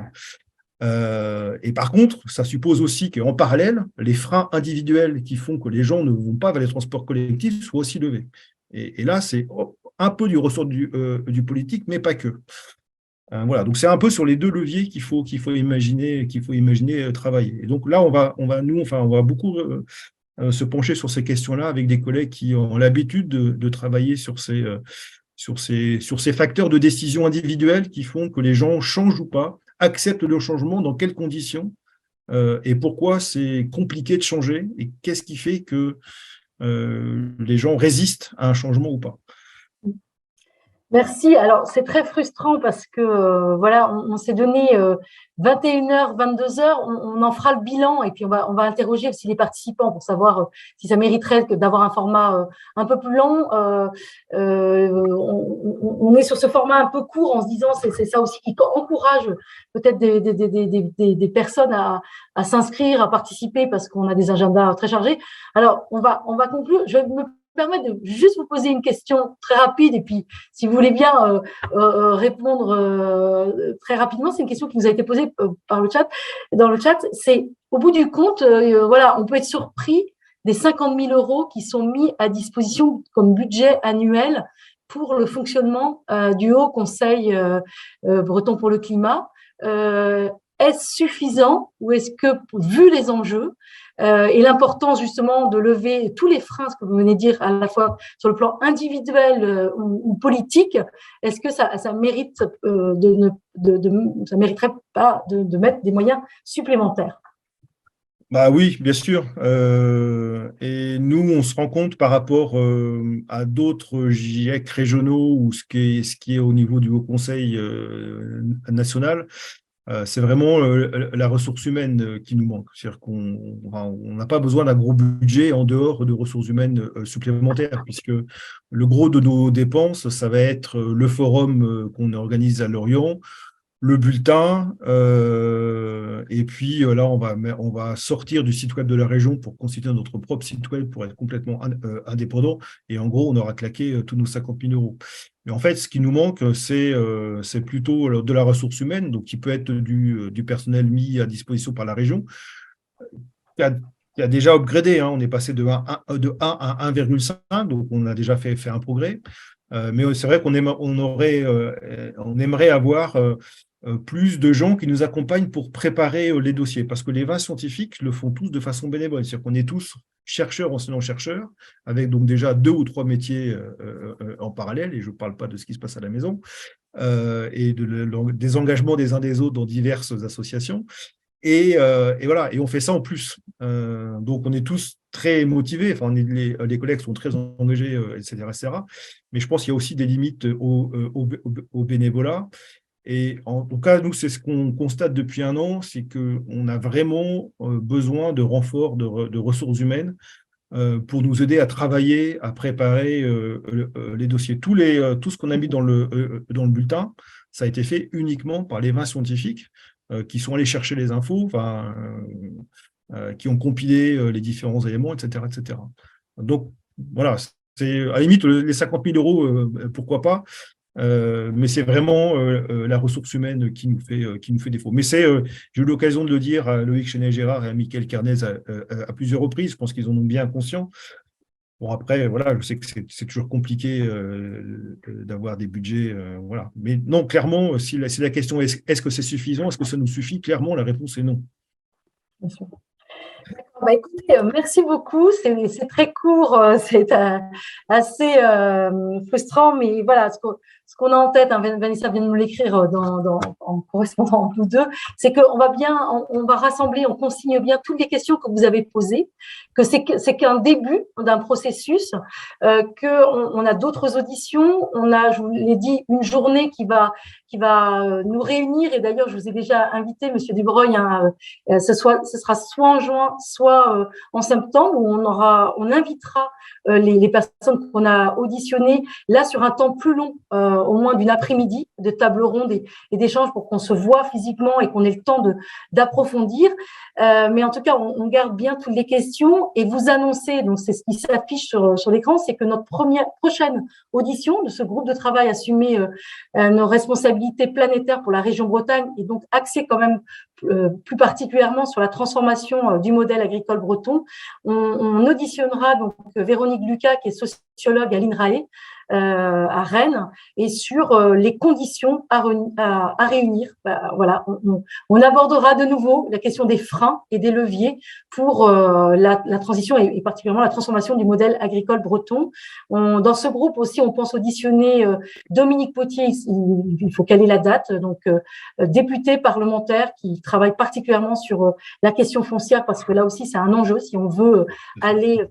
Et par contre, ça suppose aussi qu'en parallèle, les freins individuels qui font que les gens ne vont pas vers les transports collectifs soient aussi levés. Et là, c'est un peu du ressort du politique, mais pas que. Voilà, donc c'est un peu sur les deux leviers qu'il faut imaginer travailler. Et donc là, on va beaucoup se pencher sur ces questions-là avec des collègues qui ont l'habitude de travailler sur ces facteurs de décision individuels qui font que les gens changent ou pas, acceptent le changement, dans quelles conditions, et pourquoi c'est compliqué de changer, et qu'est-ce qui fait que les gens résistent à un changement ou pas. Merci. Alors, c'est très frustrant parce que, voilà, on s'est donné 21h, 22h, on en fera le bilan et puis on va interroger aussi les participants pour savoir si ça mériterait d'avoir un format un peu plus long. On est sur ce format un peu court en se disant c'est ça aussi qui encourage peut-être des personnes à s'inscrire, à participer parce qu'on a des agendas très chargés. Alors, on va conclure. Je vais me permettre de juste vous poser une question très rapide et puis si vous voulez bien répondre très rapidement, c'est une question qui nous a été posée par le chat. Dans le chat, c'est au bout du compte, voilà, on peut être surpris des 50 000 € qui sont mis à disposition comme budget annuel pour le fonctionnement du Haut Conseil breton pour le climat. Est-ce suffisant ou est-ce que, vu les enjeux et l'importance justement de lever tous les freins, ce que vous venez de dire, à la fois sur le plan individuel ou politique, est-ce que ça mérite ça mériterait pas de mettre des moyens supplémentaires? Bah oui, bien sûr. Et nous, on se rend compte par rapport à d'autres GIEC régionaux ou ce qui est au niveau du Haut Conseil national. C'est vraiment la ressource humaine qui nous manque. C'est-à-dire qu'on n'a pas besoin d'un gros budget en dehors de ressources humaines supplémentaires, puisque le gros de nos dépenses, ça va être le forum qu'on organise à Lorient, le bulletin, et puis là, on va sortir du site web de la région pour constituer notre propre site web pour être complètement indépendant. Et en gros, on aura claqué tous nos 50 000 €. Mais en fait, ce qui nous manque, c'est plutôt de la ressource humaine, donc qui peut être du personnel mis à disposition par la région, qui a déjà upgradé. On est passé de 1 à 1,5, donc on a déjà fait un progrès. Mais c'est vrai qu'on aimerait avoir plus de gens qui nous accompagnent pour préparer les dossiers, parce que les 20 scientifiques le font tous de façon bénévole. C'est-à-dire qu'on est tous chercheurs, enseignants-chercheurs, avec donc déjà 2 ou 3 métiers en parallèle, et je ne parle pas de ce qui se passe à la maison, et des engagements des uns des autres dans diverses associations. Et voilà, et on fait ça en plus. Donc, on est tous très motivés, enfin, les collègues sont très engagés, etc., etc. Mais je pense qu'il y a aussi des limites au bénévolat. Et en tout cas, nous, c'est ce qu'on constate depuis 1 an, c'est qu'on a vraiment besoin de renforts de ressources humaines pour nous aider à travailler, à préparer les dossiers. Tout ce qu'on a mis dans le bulletin, ça a été fait uniquement par les 20 scientifiques qui sont allés chercher les infos, qui ont compilé les différents éléments, etc., etc. Donc, voilà, c'est à la limite, les 50 000 €, pourquoi pas, mais c'est vraiment la ressource humaine qui nous fait défaut. Mais j'ai eu l'occasion de le dire à Loïc Chenet-Gérard et à Mickaël Carnez à plusieurs reprises. Je pense qu'ils en ont bien conscience. Bon, après, voilà, je sais que c'est toujours compliqué d'avoir des budgets. Voilà. Mais non, clairement, si la question est est-ce que c'est suffisant, est-ce que ça nous suffit, clairement, la réponse est non. Bien sûr. Bah, écoutez, merci beaucoup. C'est très court, c'est assez frustrant, mais voilà, ce qu'on a en tête, Vanessa vient de me l'écrire en correspondant entre nous deux, c'est qu'on on va rassembler, on consigne bien toutes les questions que vous avez posées, que c'est qu'un début d'un processus, qu'on a d'autres auditions, on a, je vous l'ai dit, une journée qui va nous réunir, et d'ailleurs, je vous ai déjà invité, Monsieur Dubreuil, ce sera soit en juin, soit fois en septembre où on invitera les personnes qu'on a auditionnées là sur un temps plus long, au moins d'une après-midi, de table ronde et d'échanges pour qu'on se voit physiquement et qu'on ait le temps d'approfondir. Mais en tout cas, on garde bien toutes les questions et vous annoncer, donc c'est ce qui s'affiche sur l'écran, c'est que notre prochaine audition de ce groupe de travail assumer nos responsabilités planétaires pour la région Bretagne et donc axée quand même plus particulièrement sur la transformation du modèle agricole breton. On auditionnera donc Véronique Lucas, qui est sociologue à l'INRAE, à Rennes, et sur les conditions à réunir. Voilà, on abordera de nouveau la question des freins et des leviers pour la transition et particulièrement la transformation du modèle agricole breton. Dans ce groupe aussi, on pense auditionner Dominique Potier, il faut caler la date, donc député parlementaire qui travaille particulièrement sur la question foncière, parce que là aussi c'est un enjeu. Si on veut aller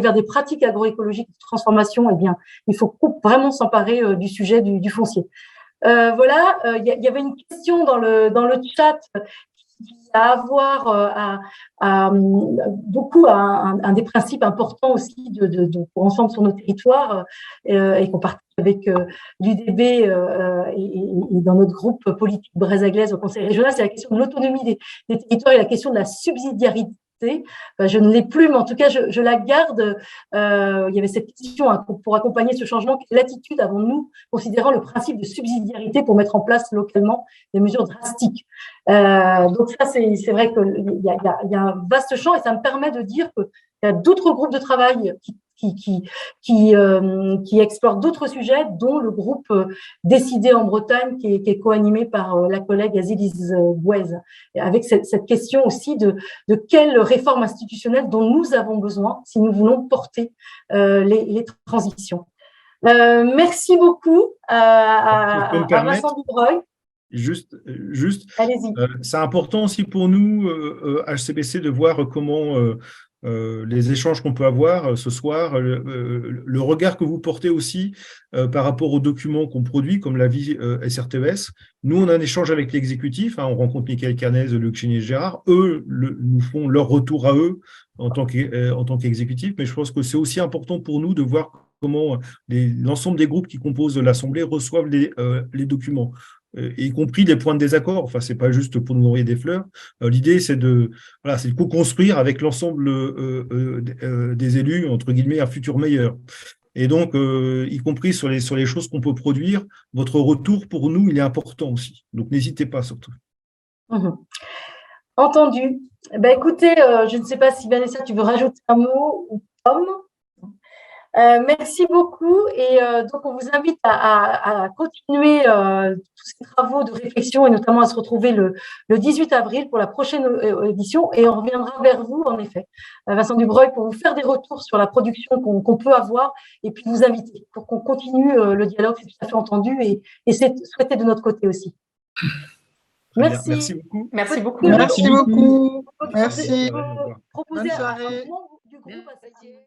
vers des pratiques agroécologiques de transformation, eh bien il faut vraiment s'emparer du sujet du foncier. Voilà, il y avait une question dans le chat qui a à voir beaucoup à un des principes importants aussi pour ensemble sur nos territoires et qu'on partage avec l'UDB et dans notre groupe politique Bresse-Aglaise au Conseil régional, c'est la question de l'autonomie des territoires et la question de la subsidiarité. Je ne l'ai plus, mais en tout cas, je la garde. Il y avait cette question pour accompagner ce changement. Quelle attitude avons-nous, considérant le principe de subsidiarité, pour mettre en place localement des mesures drastiques? Donc ça, c'est vrai qu'il y a un vaste champ et ça me permet de dire qu'il y a d'autres groupes de travail qui explorent d'autres sujets, dont le groupe Décider en Bretagne, qui est co-animé par la collègue Azilise Bouez, avec cette question aussi de quelle réforme institutionnelle dont nous avons besoin si nous voulons porter les transitions. Merci beaucoup à Vincent Dubreuil. Juste, allez-y. C'est important aussi pour nous, HCBC, de voir comment les échanges qu'on peut avoir ce soir, le regard que vous portez aussi par rapport aux documents qu'on produit, comme l'avis SRTES. Nous, on a un échange avec l'exécutif, on rencontre Michael Carnez, Luc Chénier et Gérard. Eux nous font leur retour à eux en tant qu'exécutif, mais je pense que c'est aussi important pour nous de voir comment l'ensemble des groupes qui composent l'Assemblée reçoivent les documents. Y compris les points de désaccord. Enfin, c'est pas juste pour nous envoyer des fleurs. L'idée, c'est de co-construire avec l'ensemble des élus, entre guillemets, un futur meilleur. Et donc, y compris sur les choses qu'on peut produire, votre retour, pour nous, il est important aussi. Donc, n'hésitez pas, surtout. Entendu. Écoutez, je ne sais pas si, Vanessa, tu veux rajouter un mot ou Tom. Merci beaucoup et donc on vous invite à continuer tous ces travaux de réflexion et notamment à se retrouver le 18 avril pour la prochaine édition et on reviendra vers vous en effet, Vincent Dubreuil, pour vous faire des retours sur la production qu'on peut avoir et puis vous inviter pour qu'on continue le dialogue, c'est tout à fait entendu et c'est souhaité de notre côté aussi. Merci. Merci beaucoup. Merci beaucoup. Merci beaucoup. Merci. Proposer Bonne à soirée. un membre du groupe.